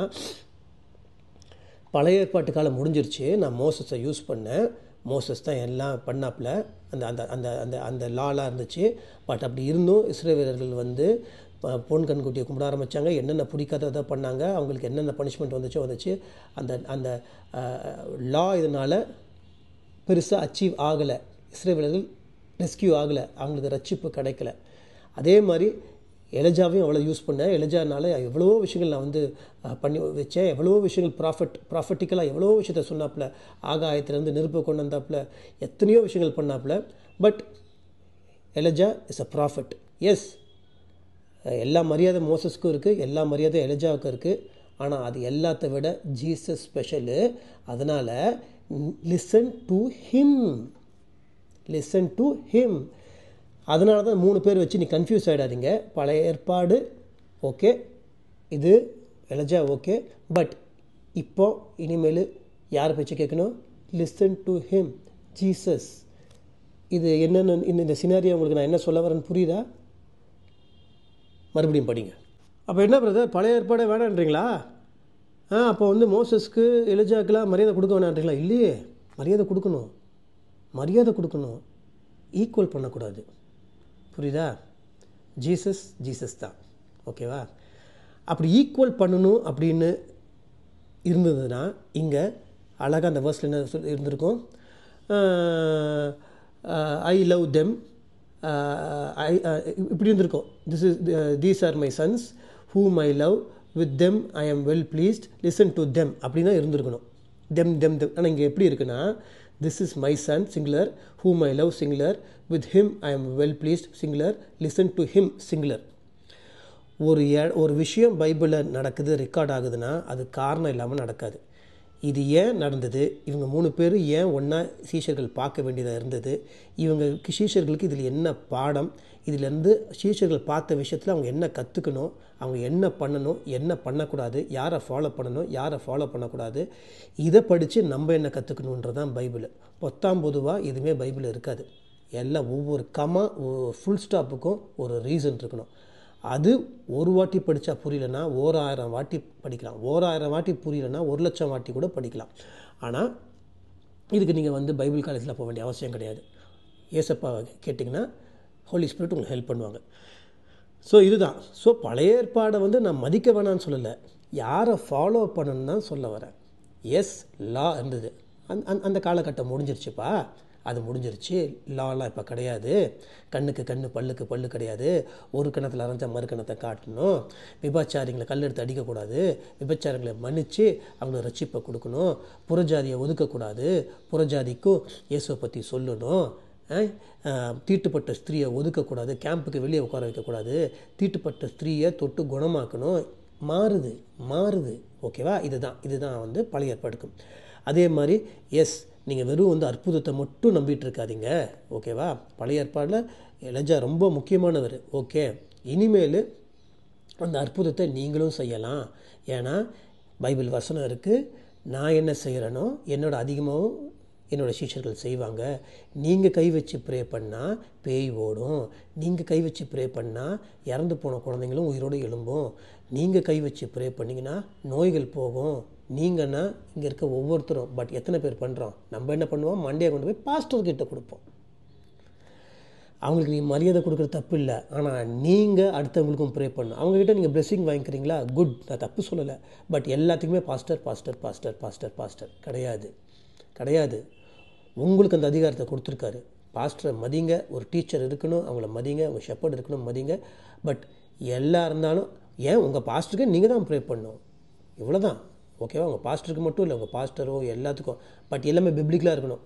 பழைய ஏற்பாட்டு காலம் முடிஞ்சிருச்சு, நான் மோசஸை யூஸ் பண்ணேன், மோசஸ் தான் எல்லாம் பண்ணாப்புல, அந்த அந்த அந்த அந்த அந்த லாலாம் இருந்துச்சு. பட் அப்படி இருந்தும் இஸ்ரவேலர்கள் வந்து பொன் கண்குட்டியை கும்பிட ஆரம்பித்தாங்க. என்னென்ன பிடிக்காததை பண்ணாங்க, அவங்களுக்கு என்னென்ன பனிஷ்மெண்ட் வந்துச்சு. அந்த அந்த லா இதனால் பெருசாக அச்சீவ் ஆகலை, இஸ்ரவேலர்கள் ரெஸ்கியூ ஆகலை, அவங்களுக்கு ரட்சிப்பு கிடைக்கல. அதே மாதிரி எலஜாவையும் அவ்வளோ யூஸ் பண்ணேன். எலஜானால் எவ்வளவோ விஷயங்கள் நான் வந்து பண்ணி வச்சேன், எவ்வளவோ விஷயங்கள் ப்ராஃபட்டிக்கலாக எவ்வளவோ விஷயத்த சொன்னாப்புல, ஆகாயத்திலேருந்து நெருப்பை கொண்டு வந்தாப்புல, எத்தனையோ விஷயங்கள் பண்ணாப்புல. But Elijah is a prophet. Yes, எல்லா மரியாதை மோசஸ்க்கும் இருக்குது, எல்லா மரியாதை எலஜாவுக்கும் இருக்குது. ஆனால் அது எல்லாத்த விட ஜீசஸ் ஸ்பெஷலு. அதனால் listen to him, listen to him. அதனால தான் 3 பேர் வச்சு நீ கன்ஃபியூஸ் ஆகிடாதீங்க. பழைய ஏற்பாடு ஓகே, இது எலஜா ஓகே, பட் இப்போ இனிமேல் யாரை பேச்சு கேட்கணும்? Listen to him, Jesus. இது என்னென்னு இந்த சினாரியா உங்களுக்கு நான் என்ன சொல்ல வரேன்னு புரியுதா? மறுபடியும் படிங்க. அப்போ என்ன பிரதர், பழைய ஏற்பாடே வேணான்றீங்களா? அப்போ வந்து மோசஸ்க்கு எலிஜாக்கெலாம் மரியாதை கொடுக்க வேணான்றீங்களா? இல்லையே, மரியாதை கொடுக்கணும், ஈக்குவல் பண்ணக்கூடாது. புரியுதா? ஜீசஸ் தான். ஓகேவா? அப்படி ஈக்குவல் பண்ணணும் அப்படின்னு இருந்ததுன்னா இங்கே அழகாக அந்த வேர்ஸில் என்ன இருந்திருக்கும்? ஐ லவ் தெம், இப்படி இருந்திருக்கும். These are my sons whom I love, with them I am well pleased, listen to them அப்படின்னு தான் இருந்திருக்கணும். தெம். ஆனால் இங்கே எப்படி இருக்குன்னா, this is my son singular, whom I love singular, with him I am well pleased singular, listen to him singular. ஒரு விஷயம் பைபிளில் நடக்குது, ரெக்கார்ட் ஆகுதுன்னா அது காரணம் இல்லாமல் நடக்காது. இது ஏன் நடந்தது, இவங்க 3 பேர் ஏன் ஒன்றா சீஷர்கள் பார்க்க வேண்டியதாக இருந்தது, இவங்க சீஷர்களுக்கு இதில் என்ன பாடம், இதிலேருந்து சீஷர்கள் பார்த்த விஷயத்தில் அவங்க என்ன கற்றுக்கணும், அவங்க என்ன பண்ணணும், என்ன பண்ணக்கூடாது, யாரை ஃபாலோ பண்ணணும், யாரை ஃபாலோ பண்ணக்கூடாது, இதை படித்து நம்ம என்ன கற்றுக்கணுன்றது தான் பைபிள். பொதுவாக எதுவுமே பைபிள் இருக்காது. எல்லாம் ஒவ்வொரு ஃபுல் ஸ்டாப்புக்கும் ஒரு ரீசன் இருக்கணும். அது ஒரு வாட்டி படித்தா புரியலன்னா 1000 வாட்டி படிக்கலாம், 1000 வாட்டி புரியலன்னா 1,00,000 வாட்டி கூட படிக்கலாம். ஆனால் இதுக்கு நீங்கள் பைபிள் காலேஜில் போக வேண்டிய அவசியம் கிடையாது. ஏசப்பா கேட்டிங்கன்னா ஹோலி ஸ்பிரிட் உங்களுக்கு ஹெல்ப் பண்ணுவாங்க. ஸோ இதுதான். ஸோ பழைய ஏற்பாடை நான் மதிக்க வேணான்னு சொல்லலை, யாரை ஃபாலோ பண்ணணுன்னு தான் சொல்ல வரேன். எஸ், லா இருந்தது, அந்த காலகட்டம் முடிஞ்சிருச்சுப்பா, அது முடிஞ்சிருச்சு. லாலாம் இப்போ கிடையாது. கண்ணுக்கு கண்ணு, பல்லுக்கு பல்லு கிடையாது. ஒரு கணத்தில் அரைஞ்சா மறு கணத்தை காட்டணும். விபச்சாரிங்களை கல்லெடுத்து அடிக்கக்கூடாது. விபச்சாரங்களை மன்னித்து அவங்களை ரட்சிப்பை கொடுக்கணும். புறஜாதியை ஒதுக்கக்கூடாது. புறஜாதிக்கும் இயேசுவை பற்றி சொல்லணும். தீட்டுப்பட்ட ஸ்திரீயை ஒதுக்கக்கூடாது. கேம்புக்கு வெளியே உட்கார வைக்கக்கூடாது. தீட்டுப்பட்ட ஸ்திரீயை தொட்டு குணமாக்கணும். மாறுது. ஓகேவா? இதுதான் பழைய ஏற்பாடுக்கும். அதே மாதிரி எஸ், நீங்கள் வெறும் அற்புதத்தை மட்டும் நம்பிட்டு இருக்காதீங்க. ஓகேவா? பழைய ஏற்பாடில் எலியா ரொம்ப முக்கியமானவர். ஓகே, இனிமேல் அந்த அற்புதத்தை நீங்களும் செய்யலாம். ஏன்னா பைபிள் வசனம் இருக்குது, நான் என்ன செய்கிறேனோ என்னோட அதிகமாகவும் என்னோடய சீஷர்கள் செய்வாங்க. நீங்கள் கை வச்சு ப்ரே பண்ணால் பேய் ஓடும். நீங்கள் கை வச்சு ப்ரே பண்ணால் இறந்து போன குழந்தைங்களும் உயிரோடு எழும்பும். நீங்கள் கை வச்சு ப்ரே பண்ணிங்கன்னா நோய்கள் போகும். நீங்கன்னா இங்கே இருக்க ஒவ்வொருத்தரும், பட் எத்தனை பேர் பண்ணுறோம்? நம்ம என்ன பண்ணுவோம்? மண்டையை கொண்டு போய் பாஸ்டர்கிட்ட கொடுப்போம். அவங்களுக்கு நீங்கள் மரியாதை கொடுக்குற தப்பு இல்லை, ஆனால் நீங்கள் அடுத்தவங்களுக்கும் ப்ரே பண்ணணும். அவங்ககிட்ட நீங்கள் பிளெஸிங் வாங்கிக்கிறீங்களா? குட், நான் தப்பு சொல்லலை. பட் எல்லாத்துக்குமே பாஸ்டர் கிடையாது. உங்களுக்கு அந்த அதிகாரத்தை கொடுத்துருக்காரு. பாஸ்டரை மதிங்க, ஒரு டீச்சர் இருக்கணும், அவங்கள மதிங்க, உங்கள் ஷெப்பர்ட் இருக்கணும், மதிங்க. பட் எல்லாம் இருந்தாலும் ஏன் உங்கள் பாஸ்டருக்கு நீங்கள் தான் ப்ரே பண்ணணும். இவ்வளோதான். ஓகேவா? உங்கள் பாஸ்டருக்கு மட்டும் இல்லை, உங்கள் பாஸ்டரோ எல்லாத்துக்கும். பட் எல்லாமே பிப்ளிக்கலாக இருக்கணும்.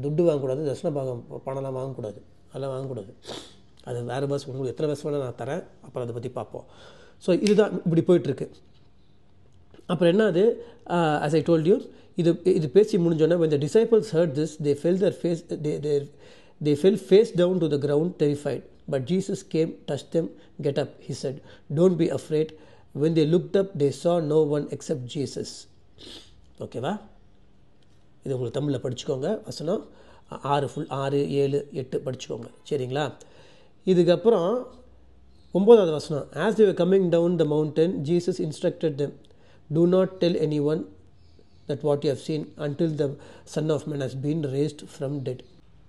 துட்டு வாங்கக்கூடாது, தர்ஷன பாகம் பணம்லாம் வாங்கக்கூடாது, அதெல்லாம் வாங்கக்கூடாது. அது வேறு பஸ், உங்களுக்கு எத்தனை பஸ் வேணால் நான் தரேன், அப்புறம் அதை பற்றி பார்ப்போம். ஸோ இதுதான் இப்படி போயிட்டுருக்கு. அப்புறம் என்ன அது, as I told you, இது பேசி முடிஞ்சோன்னா when the disciples heard this, they fell face down to the ground terrified. But Jesus came, touched them. Get up, he said. Don't be afraid. When they looked up, they saw no one except Jesus. ஓகேவா? இது உங்களுக்கு தமிழில் படிச்சுக்கோங்க. வசனம் 6 7 8 படிச்சுக்கோங்க. சரிங்களா? இதுக்கப்புறம் 9வது வசனம். As they were coming down the mountain, Jesus instructed them, do not tell anyone that what you have seen until the Son of Man has been raised from dead.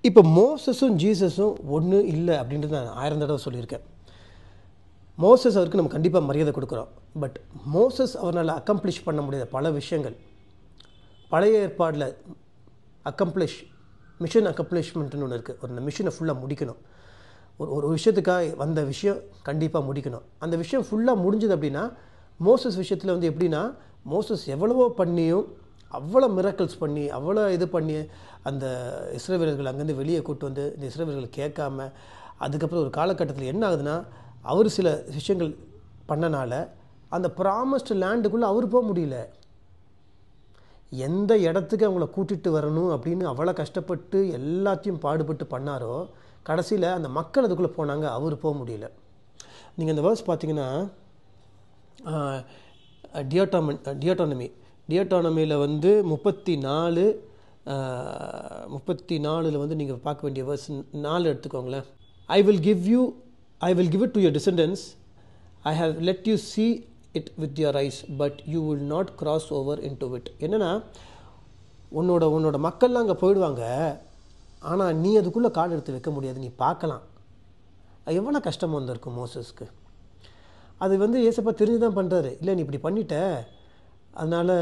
இப்போ மோசஸும் ஜீசஸும் ஒன்று இல்லை அப்படின்றது நான் 1000 தடவை சொல்லியிருக்கேன். மோசஸ் அவருக்கு நம்ம கண்டிப்பாக மரியாதை கொடுக்குறோம். பட் மோசஸ் அவரால் அக்கம்ப்ளிஷ் பண்ண முடியாத பல விஷயங்கள் பழைய ஏற்பாடில் மிஷன் அக்கம்ப்ளிஷ்மெண்ட்னு ஒன்று இருக்குது. ஒரு மிஷனை ஃபுல்லாக முடிக்கணும். ஒரு விஷயத்துக்காக வந்த விஷயம் கண்டிப்பாக முடிக்கணும். அந்த விஷயம் ஃபுல்லாக முடிஞ்சது அப்படின்னா, மோசஸ் விஷயத்தில் எப்படின்னா, மோசஸ் எவ்வளவோ பண்ணியும் அவ்வளோ மிராக்கிள்ஸ் பண்ணி அவ்வளோ இது பண்ணி அந்த இஸ்ரவேலர்கள் அங்கேருந்து வெளியே கூட்டு வந்து இந்த இஸ்ரவேலர்கள் கேட்காம, அதுக்கப்புறம் ஒரு காலகட்டத்தில் என்ன ஆகுதுன்னா, அவர் சில விஷயங்கள் பண்ணனால அந்த ப்ராமிஸ்டு லேண்டுக்குள்ளே அவர் போக முடியல. எந்த இடத்துக்கு அவங்கள கூட்டிகிட்டு வரணும் அப்படின்னு அவ்வளோ கஷ்டப்பட்டு எல்லாத்தையும் பாடுபட்டு பண்ணாரோ, கடைசியில் அந்த மக்கள் அதுக்குள்ளே போனாங்க, அவர் போக முடியல. நீங்கள் அந்த வேர்ஸ் பார்த்தீங்கன்னா, டியோட்டானமியில் 34 நீங்கள் பார்க்க வேண்டிய வேர்ஸ் 4 எடுத்துக்கோங்களேன். I will give it to your descendants. I have let you see it with your eyes, but you will not cross over into it. என்னன்னா, உன்னோட மக்கள்லாம் அங்கே போயிடுவாங்க, ஆனால் நீ அதுக்குள்ளே கால் எடுத்து வைக்க முடியாது, நீ பார்க்கலாம். அது எவ்வளோ கஷ்டமாக வந்திருக்கும் மோசஸ்க்கு. அது ஏசப்பா தெரிஞ்சு தான் பண்ணுறாரு. இல்லை, நீ இப்படி பண்ணிட்ட, அதனால்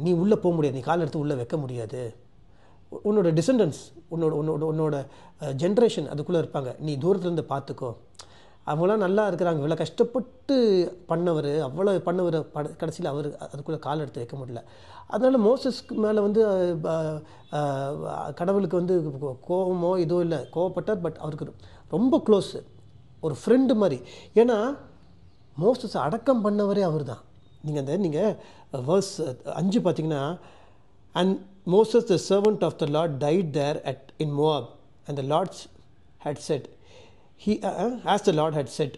நீ உள்ளே போக முடியாது, நீ கால் எடுத்து உள்ளே வைக்க முடியாது. உன்னோட டிசெண்டன்ஸ், உன்னோட ஜென்ரேஷன் அதுக்குள்ளே இருப்பாங்க, நீ தூரத்துலேருந்து பார்த்துக்கோ. அவங்களாம் நல்லா இருக்கிறாங்க, இவ்வளோ கஷ்டப்பட்டு பண்ணவர், அவ்வளோ பண்ணவர், கடைசியில் அவர் அதுக்குள்ளே கால் எடுத்து வைக்க முடியல. அதனால் மோசஸ்க்கு மேலே வந்து கடவுளுக்கு வந்து கோபமோ இதோ இல்லை, கோவப்பட்டார். பட் அவருக்கு ரொம்ப க்ளோஸு, ஒரு ஃப்ரெண்டு மாதிரி. ஏன்னா மோசஸ் அடக்கம் பண்ணவரே அவர் தான். நீங்கள் வேர்ஸ் 5 பார்த்தீங்கன்னா, and Moses the servant of the Lord died there in Moab and the Lord's had said, as the Lord had said,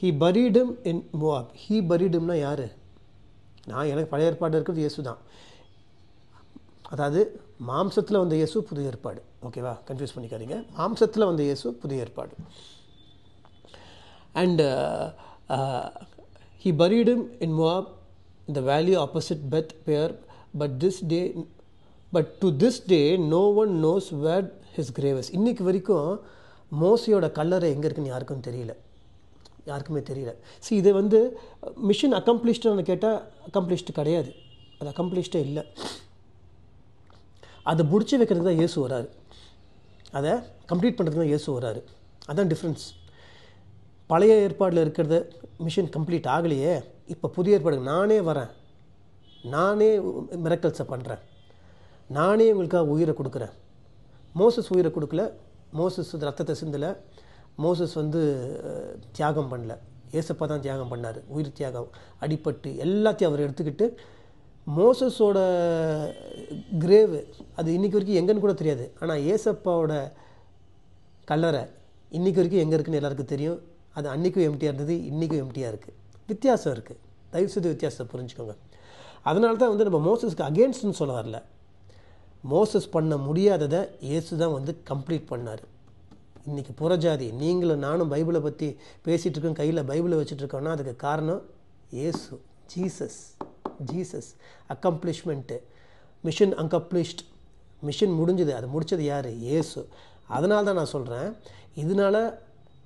he buried him in Moab. He buried himனா யார்? எனக்கு பழைய ஏற்பாடு இருக்கிறது இயேசு தான். அதாவது மாம்சத்தில் வந்த இயேசு புதிய ஏற்பாடு. ஓகேவா, கன்ஃபியூஸ் பண்ணிக்காதீங்க. மாம்சத்தில் வந்த இயேசு புதிய ஏற்பாடு. And he buried him in Moab in the valley opposite Beth Peor, but to this day no one knows where his grave is. இன்னைக்கு வரைக்கும் மோசையோட கல்லறை எங்கே இருக்குன்னு யாருக்குமே தெரியல. இதை வந்து மிஷன் அக்கம்ப்ளிஷ்டுன்னு கேட்டால் அக்கம்ப்ளிஷ்டு கிடையாது, அது அக்கம்ப்ளிஷ்டே இல்லை. அதை முடிச்சு வைக்கிறதுக்கு தான் இயேசு வராரு, அதை கம்ப்ளீட் பண்ணுறதுக்கு தான் இயேசு வராரு. அதுதான் டிஃப்ரென்ஸ். பழைய ஏற்பாடில் இருக்கிறது மிஷன் கம்ப்ளீட் ஆகலையே, இப்போ புதிய ஏற்பாடு நானே வரேன், நானே மிரக்கல்ஸை பண்ணுறேன், நானே உங்களுக்காக உயிரை கொடுக்குறேன். மோசஸ் உயிரை கொடுக்கல, மோசஸ் ரத்தத்தை சிந்தலை, மோசஸ் வந்து தியாகம் பண்ணல, ஏசப்பா தான் தியாகம் பண்ணார். உயிர் தியாகம், அடிப்பட்டு எல்லாத்தையும் அவர் எடுத்துக்கிட்டு, மோசஸோட கிரேவு அது இன்றைக்கி வரைக்கும் எங்கன்னு கூட தெரியாது. ஆனால் ஏசப்பாவோட கல்லறை இன்றைக்கி வரைக்கும் எங்கே இருக்குன்னு எல்லாருக்கும் தெரியும். அது அன்றைக்கும் எம்டியாக இருந்தது, இன்றைக்கும் எம்டியாக இருக்குது. வித்தியாசம் இருக்குது, தயவுசெய்து வித்தியாசத்தை புரிஞ்சுக்கோங்க. அதனால தான் வந்து நம்ம மோசஸ்க்கு அகேன்ஸ்ட்னு சொல்ல வரல. மோசஸ் பண்ண முடியாததை இயேசு தான் வந்து கம்ப்ளீட் பண்ணார். இன்றைக்கி புறஜாதி நீங்களும் நானும் பைபிளை பற்றி பேசிகிட்டு இருக்கோம், கையில் பைபிளை வச்சுட்ருக்கோன்னா அதுக்கு காரணம் இயேசு, ஜீசஸ். அக்கம்ப்ளிஷ்மெண்ட்டு, மிஷன் அக்கம்ப்ளிஷ்ட், மிஷன் முடிஞ்சுது. அது முடித்தது யார்? இயேசு. அதனால தான் நான் சொல்கிறேன், இதனால்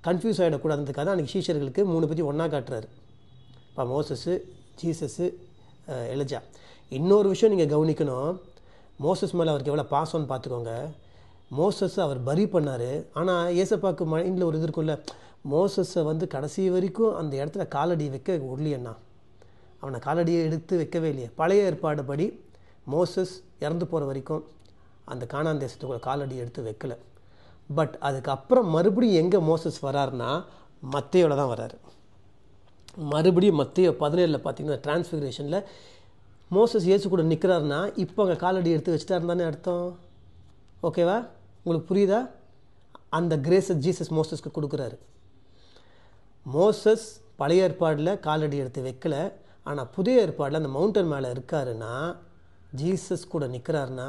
கன்ஃபியூஸ் ஆகிடக்கூடாதுன்றதுக்காக தான் அன்றைக்கி சீஷர்களுக்கு 3 பற்றி ஒன்றா காட்டுறாரு. இப்போ மோசஸ்ஸு, ஜீசஸ்ஸு, எலிஜா. இன்னொரு விஷயம் நீங்கள் கவனிக்கணும், மோசஸ் மேலே அவருக்கு எவ்வளோ பாசம்னு பார்த்துக்கோங்க. மோசஸ் அவர் பரி பண்ணார். ஆனால் ஏசப்பாக்கு மைண்டில் ஒரு இது இருக்கும்ல, மோசஸை வந்து கடைசி வரைக்கும் அந்த இடத்துல காலடி வைக்க விடலையண்ணா, அவனை காலடியை எடுத்து வைக்கவே இல்லையே. பழைய ஏற்பாடு படி மோசஸ் இறந்து போகிற வரைக்கும் அந்த கானான் தேசத்துக்குள்ள காலடி எடுத்து வைக்கலை. பட் அதுக்கப்புறம் மறுபடியும் எங்கே மோசஸ் வராருன்னா மத்தேயோட தான் வராரு. மறுபடியும் மத்தேயோ 17 பார்த்தீங்கன்னா டிரான்ஸ்ஃபிகரேஷனில் மோசஸ் இயேசு கூட நிற்கிறாருன்னா இப்போ அங்கே காலடி எடுத்து வச்சுட்டாருன்னு தானே அர்த்தம். ஓகேவா, உங்களுக்கு புரியுதா? அந்த கிரேஸை ஜீசஸ் மோசஸ்க்கு கொடுக்குறாரு. மோசஸ் பழைய ஏற்பாடில் காலடி எடுத்து வைக்கலை, ஆனால் புதிய ஏற்பாடில் அந்த மவுண்டன் மேலே இருக்காருன்னா, ஜீசஸ் கூட நிற்கிறாருன்னா,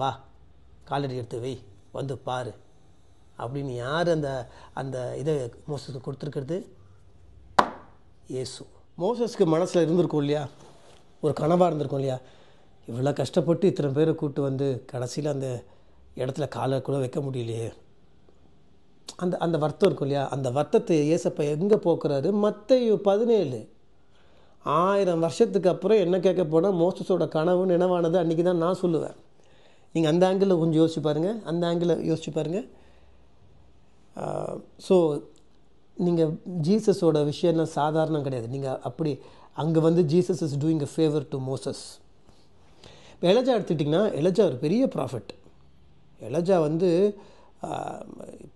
வா காலடி எடுத்து வை, வந்து பாரு அப்படின்னு யார் அந்த அந்த இதை மோசஸ்க்கு கொடுத்துருக்கிறது? இயேசு. மோசஸ்க்கு மனசில் இருந்திருக்கும் இல்லையா, ஒரு கனவாக இருந்திருக்கும் இல்லையா, இவ்வளோ கஷ்டப்பட்டு இத்தனை பேரை கூப்பிட்டு வந்து கடைசியில் அந்த இடத்துல காலை கூட வைக்க முடியலையே, அந்த அந்த வருத்தம் இருக்கும் இல்லையா. அந்த வருத்தத்தை ஏசப்பா எங்கே போக்குறாரு? மத்தேயு 17. 1000 வருஷத்துக்கு அப்புறம் என்ன கேட்க போனால் மோசஸோட கனவு நினைவானது அன்றைக்கி தான் நான் சொல்லுவேன். நீங்கள் அந்த ஆங்கிளில் கொஞ்சம் யோசிச்சு பாருங்கள், ஸோ நீங்கள் ஜீசஸோட விஷயம்லாம் சாதாரணம் கிடையாது. நீங்கள் அப்படி அங்கே வந்து Jesus is doing a favour to Moses. இப்போ எலிஜா எடுத்துக்கிட்டிங்கன்னா, எலிஜா ஒரு பெரிய ப்ராஃபிட். எலிஜா வந்து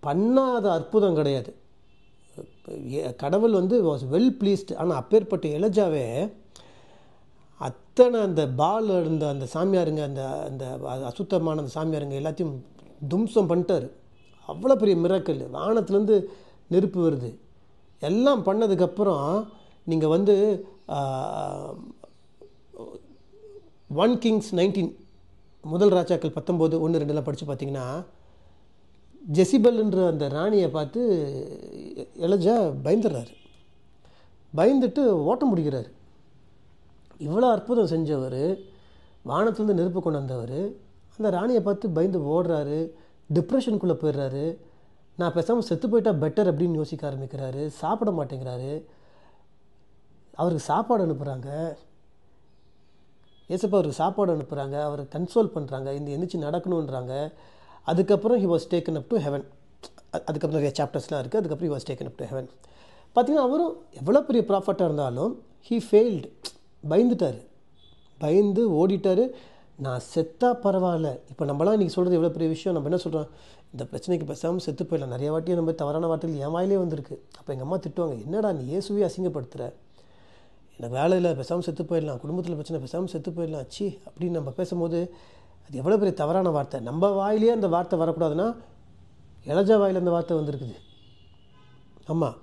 பண்ணாத அற்புதம் கிடையாது. கடவுள் வந்து வாஸ் வெல் ப்ளீஸ்டு. ஆனால் அப்பேற்பட்ட எலிஜாவே அத்தனை அந்த பால் இருந்த அந்த சாமியாருங்க, அந்த அந்த அசுத்தமான அந்த சாமியாருங்க எல்லாத்தையும் தும்சம் பண்ணிட்டார். அவ்வளோ பெரிய மிராக்கிள், வானத்துலேருந்து நெருப்பு வருது. எல்லாம் பண்ணதுக்கப்புறம் நீங்கள் வந்து 1 Kings 19 முதல் ராஜாக்கள் 19:1-2 படித்து பார்த்தீங்கன்னா, ஜெசிபல்ன்ற அந்த ராணியை பார்த்து எலிஜா பயந்துடுறாரு. பயந்துட்டு ஓட்டம் முடிக்கிறார். இவ்வளோ அற்புதம் செஞ்சவர், வானத்துலேருந்து நெருப்பு கொண்டு வந்தவர், அந்த ராணியை பார்த்து பயந்து ஓடுறாரு, டிப்ரெஷனுக்குள்ளே போயிடுறாரு. நான் பேசாமல் செத்து போயிட்டா பெட்டர் அப்படின்னு யோசிக்க ஆரம்பிக்கிறாரு. சாப்பிட மாட்டேங்கிறாரு. அவருக்கு சாப்பாடு அனுப்புகிறாங்க, ஏசப்பா அவருக்கு சாப்பாடு அனுப்புகிறாங்க, அவரை கன்சோல் பண்ணுறாங்க, இந்த எந்திரிச்சு நடக்கணுன்றாங்க. அதுக்கப்புறம் he was taken up to heaven. அதுக்கப்புறம் நிறைய சாப்டர்ஸ்லாம் இருக்குது. அதுக்கப்புறம் he was taken up to heaven. பார்த்தீங்கன்னா அவரும் எவ்வளோ பெரிய ப்ராஃபட்டாக இருந்தாலும் ஹீ ஃபெயில்டு, பயந்துட்டார், பயந்து ஓடிட்டார். நான் செத்தா பரவாயில்ல. இப்போ நம்மளாம் இன்றைக்கி சொல்கிறது எவ்வளோ பெரிய விஷயம். நம்ம என்ன சொல்கிறோம், இந்த பிரச்சனைக்கு பேசாமல் செத்து போயிடலாம். நிறைய வாட்டி நம்ம தவறான வார்த்தைகள் என் வாயிலே வந்திருக்கு. அப்போ எங்கள் அம்மா திட்டுவாங்க, என்னடா நீ இயேசுவே அசிங்கப்படுத்துகிற, எனக்கு வேலை இல்லை பேசாமல் செத்து போயிடலாம், குடும்பத்தில் பிரச்சனை பேசாமல் செத்து போயிடலாம் சி அப்படின்னு நம்ம பேசும்போது அது எவ்வளோ பெரிய தவறான வார்த்தை. நம்ம வாயிலே அந்த வார்த்தை வரக்கூடாதுன்னா எலஜா வாயில் அந்த வார்த்தை வந்திருக்குது. ஆமாம்,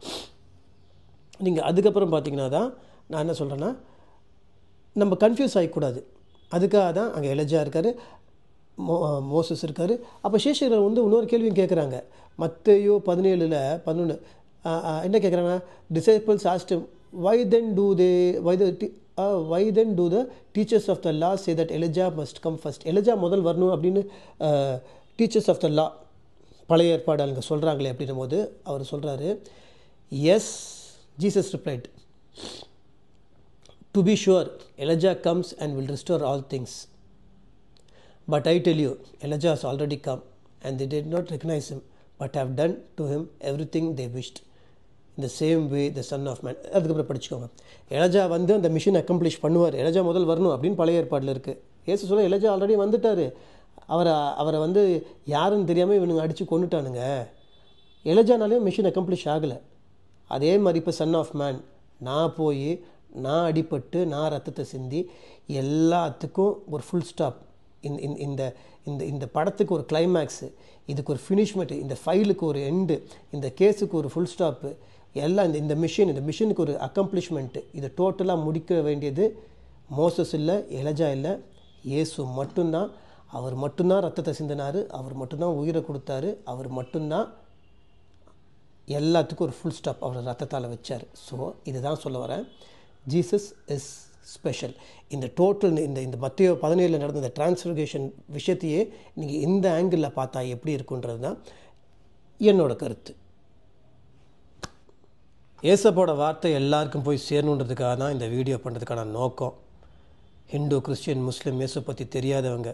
நீங்கள் அதுக்கப்புறம் பார்த்தீங்கன்னா தான் நான் என்ன சொல்கிறேன்னா, நம்ம கன்ஃபியூஸ் ஆகிக்கூடாது. அதுக்காக தான் அங்கே எலஜா இருக்கார், மோசஸ் இருக்கார். அப்போ சேஷகர் இன்னொரு கேள்வியும் கேட்குறாங்க. மத்தேயு 17:11 என்ன கேட்குறாங்க, disciples asked him, why then do the teachers of the law say that Elijah must come first? Elijah முதல் வரணும் அப்படின்னு டீச்சர்ஸ் ஆஃப் த லா பழைய ஏற்பாடு அங்கே சொல்கிறாங்களே அப்படின்னும் போது அவர் சொல்கிறாரு, yes, Jesus replied, to be sure Elijah comes and will restore all things. But I tell you, Elijah has already come, and they did not recognize him, but have done to him everything they wished. In the same way the Son of Man. அதுக்கப்புறம் படிச்சுக்கோங்க. Elijah வந்து அந்த mission accomplish பண்ணுவார், Elijah முதல் வரணும் அப்படின்னு பழைய ஏற்பாடில் இருக்குது. ஏசு சொல்ல எலஜா ஆல்ரெடி வந்துட்டார், அவரை வந்து யாருன்னு தெரியாமல் இவனுங்க அடித்து கொண்டுட்டானுங்க. எலஜானாலேயும் மிஷன் அக்கம்ப்ளிஷ் ஆகலை. அதே மாதிரி இப்போ சன் ஆஃப் மேன், நான் போய் நான் அடிபட்டு நான் ரத்தத்தை சிந்தி எல்லாத்துக்கும் ஒரு ஃபுல் ஸ்டாப், இந்த இந்த இந்த படத்துக்கு ஒரு கிளைமேக்ஸு, இதுக்கு ஒரு ஃபினிஷ்மெண்ட்டு, இந்த ஃபைலுக்கு ஒரு எண்டு, இந்த கேஸுக்கு ஒரு ஃபுல் ஸ்டாப்பு, எல்லாம் இந்த மிஷனுக்கு ஒரு அக்கம்ப்ளிஷ்மெண்ட்டு. இதை டோட்டலாக முடிக்க வேண்டியது மோசஸ் இல்லை, எலஜா இல்லை, இயேசு மட்டும்தான். அவர் மட்டும்தான் ரத்தத்தை சிந்தினார், அவர் மட்டும்தான் உயிரை கொடுத்தாரு, அவர் மட்டும்தான் எல்லாத்துக்கும் ஒரு ஃபுல் ஸ்டாப் அவர் ரத்தத்தால் வச்சார். ஸோ இதுதான் சொல்ல வரேன், ஜீசஸ் இஸ் ஸ்பெஷல். இந்த டோட்டல் இந்த மத்தேயு 17 நடந்த இந்த டிரான்ஸ்ஃபர்கேஷன் விஷயத்தையே நீங்கள் இந்த ஆங்கிளில் பார்த்தா எப்படி இருக்குன்றது தான் என்னோட கருத்து. ஏசப்போட வார்த்தை எல்லாருக்கும் போய் சேரணுன்றதுக்காக தான் இந்த வீடியோ பண்ணுறதுக்கான நோக்கம். ஹிந்து, கிறிஸ்டியன், முஸ்லீம், இயேசு பற்றி தெரியாதவங்க,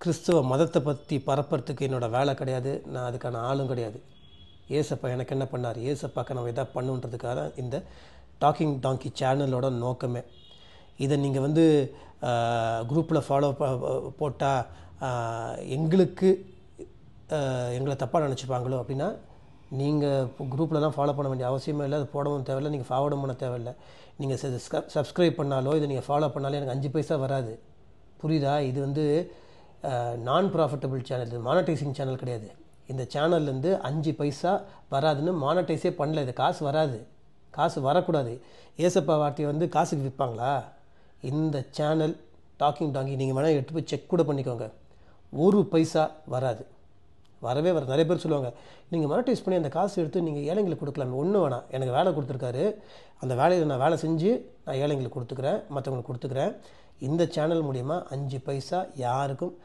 கிறிஸ்துவ மதத்தை பற்றி பரப்புறதுக்கு என்னோடய வேலை கிடையாது, நான் அதுக்கான ஆளும் கிடையாது. ஏசப்பா எனக்கு என்ன பண்ணார், ஏசப்பாக்க நம்ம எதாவது பண்ணுன்றதுக்காக தான் இந்த டாக்கிங் டாங்கி சேனலோட நோக்கமே. இதை நீங்கள் வந்து குரூப்பில் ஃபாலோ போட்டால் எங்களை தப்பாக நினச்சிப்பாங்களோ அப்படின்னா நீங்கள் குரூப்லலாம் ஃபாலோ பண்ண வேண்டிய அவசியமே இல்லை, அது போடவும் தேவையில்லை, நீங்கள் ஃபார்வர்டும் பண்ண தேவையில்லை. நீங்கள் சப்ஸ்கிரைப் பண்ணாலோ இதை நீங்கள் ஃபாலோ பண்ணாலும் எனக்கு 5 பைசா வராது, புரியுதா? இது வந்து நான் ப்ராஃபிட்டபிள் சேனல், இது மானிட்டைசிங் சேனல் கிடையாது. இந்த சேனல்லேருந்து 5 பைசா வராதுன்னு மானிட்டைஸே பண்ணல. இது காசு வராது, காசு வரக்கூடாது. ஏசப்பா வார்த்தையை வந்து காசுக்கு விற்பாங்களா? இந்த சேனல் டாக்கிங் டாங்கி நீங்கள் வேணால் எடுத்து போய் செக் கூட பண்ணிக்கோங்க, 1 பைசா வராது, வரவே வர. நிறைய பேர் சொல்லுவாங்க, நீங்கள் மானிட்டைஸ் பண்ணி அந்த காசு எடுத்து நீங்கள் ஏழைங்களுக்கு கொடுக்கலாமே. ஒன்றும் வேணாம், எனக்கு வேலை கொடுத்துருக்காரு, அந்த வேலையில் நான் வேலை செஞ்சு நான் ஏழைங்களுக்கு கொடுத்துக்கிறேன், மற்றவங்களுக்கு கொடுத்துக்கிறேன். இந்த சேனல் மூலிமா 5 பைசா யாருக்கும்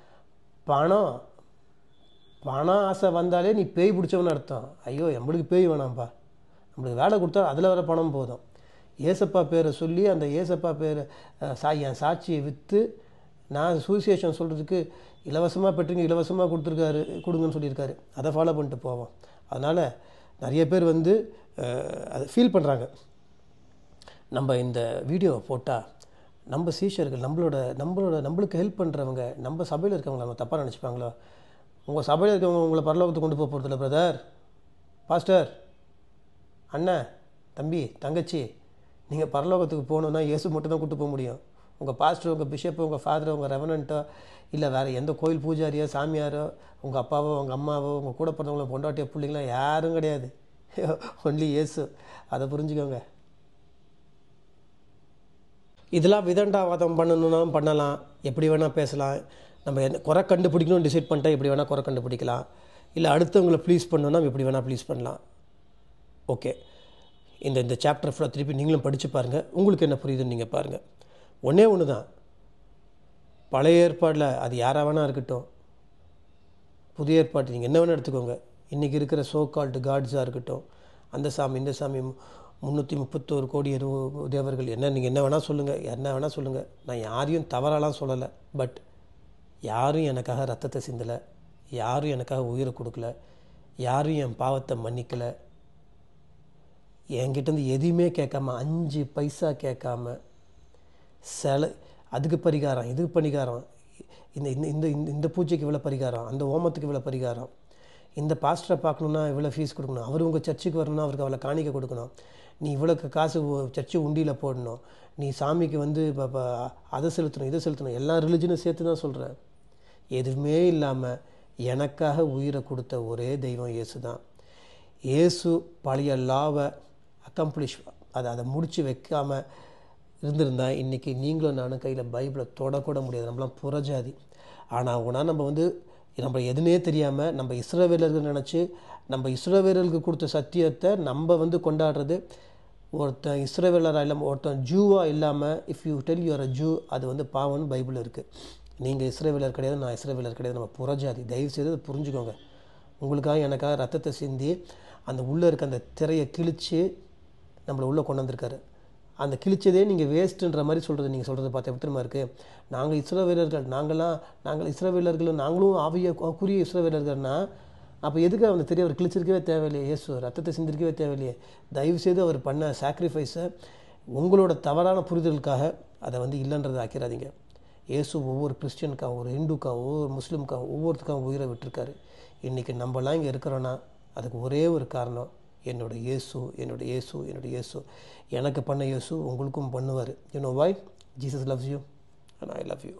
பணம் ஆசை வந்தாலே நீ பேய் பிடிச்சவன்னு அர்த்தம். ஐயோ நம்மளுக்கு பேய் வேணாம்ப்பா, நம்மளுக்கு வேலை கொடுத்தா அதில் வர பணம் போதும். ஏசப்பா பேரை சொல்லி அந்த ஏசப்பா பேரை என் சாட்சியை விற்று நான் சுவிசேஷம் சொல்கிறதுக்கு இலவசமாக பெற்றுங்க, இலவசமாக கொடுங்கன்னு சொல்லியிருக்காரு. அதை ஃபாலோ பண்ணிட்டு போவோம். அதனால் நிறைய பேர் வந்து அதை ஃபீல் பண்ணுறாங்க, நம்ம இந்த வீடியோவை போட்டால் நம்ம சீஷர்கள் நம்மளுக்கு ஹெல்ப் பண்ணுறவங்க, நம்ம சபையில் இருக்கவங்க நம்ம தப்பாக நினச்சிப்பாங்களோ. உங்கள் சபையில் இருக்கவங்க உங்களை பரலோகத்துக்கு கொண்டு போக போகிறதில்ல பிரதர், பாஸ்டர், அண்ணன், தம்பி, தங்கச்சி. நீங்கள் பரலோகத்துக்கு போகணுன்னா இயேசு மட்டும் தான் கூட்டு போக முடியும். உங்கள் பாஸ்டர், உங்கள் பிஷப்பு, உங்கள் ஃபாதரோ, உங்கள் ரெவனண்ட்டோ, இல்லை வேறு எந்த கோயில் பூஜாரியோ, சாமியாரோ, உங்கள் அப்பாவோ, உங்கள் அம்மாவோ, உங்கள் கூட பிறந்தவங்களோ, பொண்டாட்டியோ, பிள்ளைங்களோ யாரும் கிடையாது. ஒன்லி இயேசு. அதை புரிஞ்சுக்கோங்க. இதெல்லாம் விதண்டாவாதம் பண்ணணுன்னா பண்ணலாம், எப்படி வேணால் பேசலாம். நம்ம குறை கண்டுபிடிக்கணும்னு டிசைட் பண்ணிட்டா எப்படி வேணால் குறை கண்டுபிடிக்கலாம். இல்லை அடுத்தவங்களை ப்ளீஸ் பண்ணணுன்னா எப்படி வேணால் ப்ளீஸ் பண்ணலாம். ஓகே, இந்த சாப்டர் ஃபுல்லாக திருப்பி நீங்களும் படித்து பாருங்கள், உங்களுக்கு என்ன புரியுதுன்னு நீங்கள் பாருங்கள். ஒன்றே ஒன்று தான், பழைய ஏற்பாடில் அது யாராக வேணால் இருக்கட்டும், புதிய ஏற்பாடு நீங்கள் என்ன வேணால் எடுத்துக்கோங்க, இன்றைக்கி இருக்கிற சோ கால்டு காட்ஸாக இருக்கட்டும், அந்த சாமி இந்த சாமி, 331 கோடி தேவர்கள், நீங்கள் என்ன வேணால் சொல்லுங்கள், என்ன வேணால் சொல்லுங்கள். நான் யாரையும் தவறாலாம் சொல்லலை. பட் யாரும் எனக்காக ரத்தத்தை சிந்தலை, யாரும் எனக்காக உயிரை கொடுக்கல, யாரும் என் பாவத்தை மன்னிக்கலை, என்கிட்டேருந்து எதுவுமே கேட்காம 5 பைசா கேட்காம அதுக்கு பரிகாரம், இதுக்கு பரிகாரம், இந்த இந்த இந்த இந்த பூஜைக்கு இவ்வளோ பரிகாரம், அந்த ஹோமத்துக்கு இவ்வளோ பரிகாரம், இந்த பாஸ்டரை பார்க்கணுன்னா இவ்வளோ ஃபீஸ் கொடுக்கணும், அவர் உங்கள் சர்ச்சுக்கு வரணும்னா அவருக்கு அவ்வளோ காணிக்க கொடுக்கணும், நீ இவ்வளோ காசு சர்ச்சு உண்டியில் போடணும், நீ சாமிக்கு வந்து இப்போ அதை செலுத்தணும் இதை செலுத்தணும், எல்லா ரிலிஜனும் சேர்த்து தான் சொல்கிறேன். எதுவுமே இல்லாமல் எனக்காக உயிரை கொடுத்த ஒரே தெய்வம் இயேசு தான். இயேசு பழைய லாவை அதை முடித்து வைக்காமல் இருந்திருந்தா இன்றைக்கி நீங்களும் நானும் கையில் பைபிளை தொடக்கூட முடியாது. நம்மளாம் புறஜாதி. ஆனால் நம்ம எதுனே தெரியாமல் நம்ம இஸ்ரவேலர்கள் நினச்சி நம்ம இஸ்ரவேலர்களுக்கு கொடுத்த சத்தியத்தை நம்ம வந்து கொண்டாடுறது. ஒருத்தன் இஸ்ரவேலராக இல்லாமல் ஒருத்தன் ஜூவாக இல்லாமல் if you tell you're a Jew, அது வந்து பாவம்னு பைபிள் இருக்குது. நீங்கள் இஸ்ரவேலர் கிடையாது, நான் இஸ்ரவேலர் கிடையாது, நம்ம புறஜாதி. தயவுசெய்து அதை புரிஞ்சுக்கோங்க. உங்களுக்காக எனக்காக ரத்தத்தை சிந்தி அந்த உள்ளே இருக்க அந்த திரையை கிழித்து நம்மளை உள்ளே கொண்டு வந்திருக்காரு. அந்த கிழிச்சதே நீங்கள் வேஸ்ட்டுன்ற மாதிரி சொல்கிறது, நீங்கள் சொல்கிறது பார்த்து எப்படி தெரியுமா இருக்குது? நாங்கள் இஸ்ரவேலர்கள், நாங்கள் இஸ்ரவேலர்களும் நாங்களும் ஆவியக்குரிய இஸ்ரவேலர்கள்னால் அப்போ எதுக்கு அந்த தெரிய அவர் கிழிச்சிருக்கவே தேவையில்லையே? இயேசு ரத்தத்தை சிந்திருக்கவே தேவையில்லையே? தயவுசெய்து அவர் பண்ண சாக்ரிஃபைஸை உங்களோட தவறான புரிதலுக்காக அதை வந்து இல்லைன்றதை ஆக்கிறாதீங்க. இயேசு ஒவ்வொரு கிறிஸ்டியனுக்காகவும், ஒரு ஹிந்துக்காகவும், ஒவ்வொரு முஸ்லீமுக்காகவும், ஒவ்வொருத்துக்காகவும் உயிரை விட்டுருக்காரு. இன்றைக்கி நம்மலாம் இங்கே இருக்கிறோன்னா அதுக்கு ஒரே ஒரு காரணம், என்னோட இயேசு, என்னோட இயேசு, என்னோட இயேசு. எனக்கு பண்ண இயேசு உங்களுக்கும் பண்ணுவார். You know why? Jesus loves you and I love you.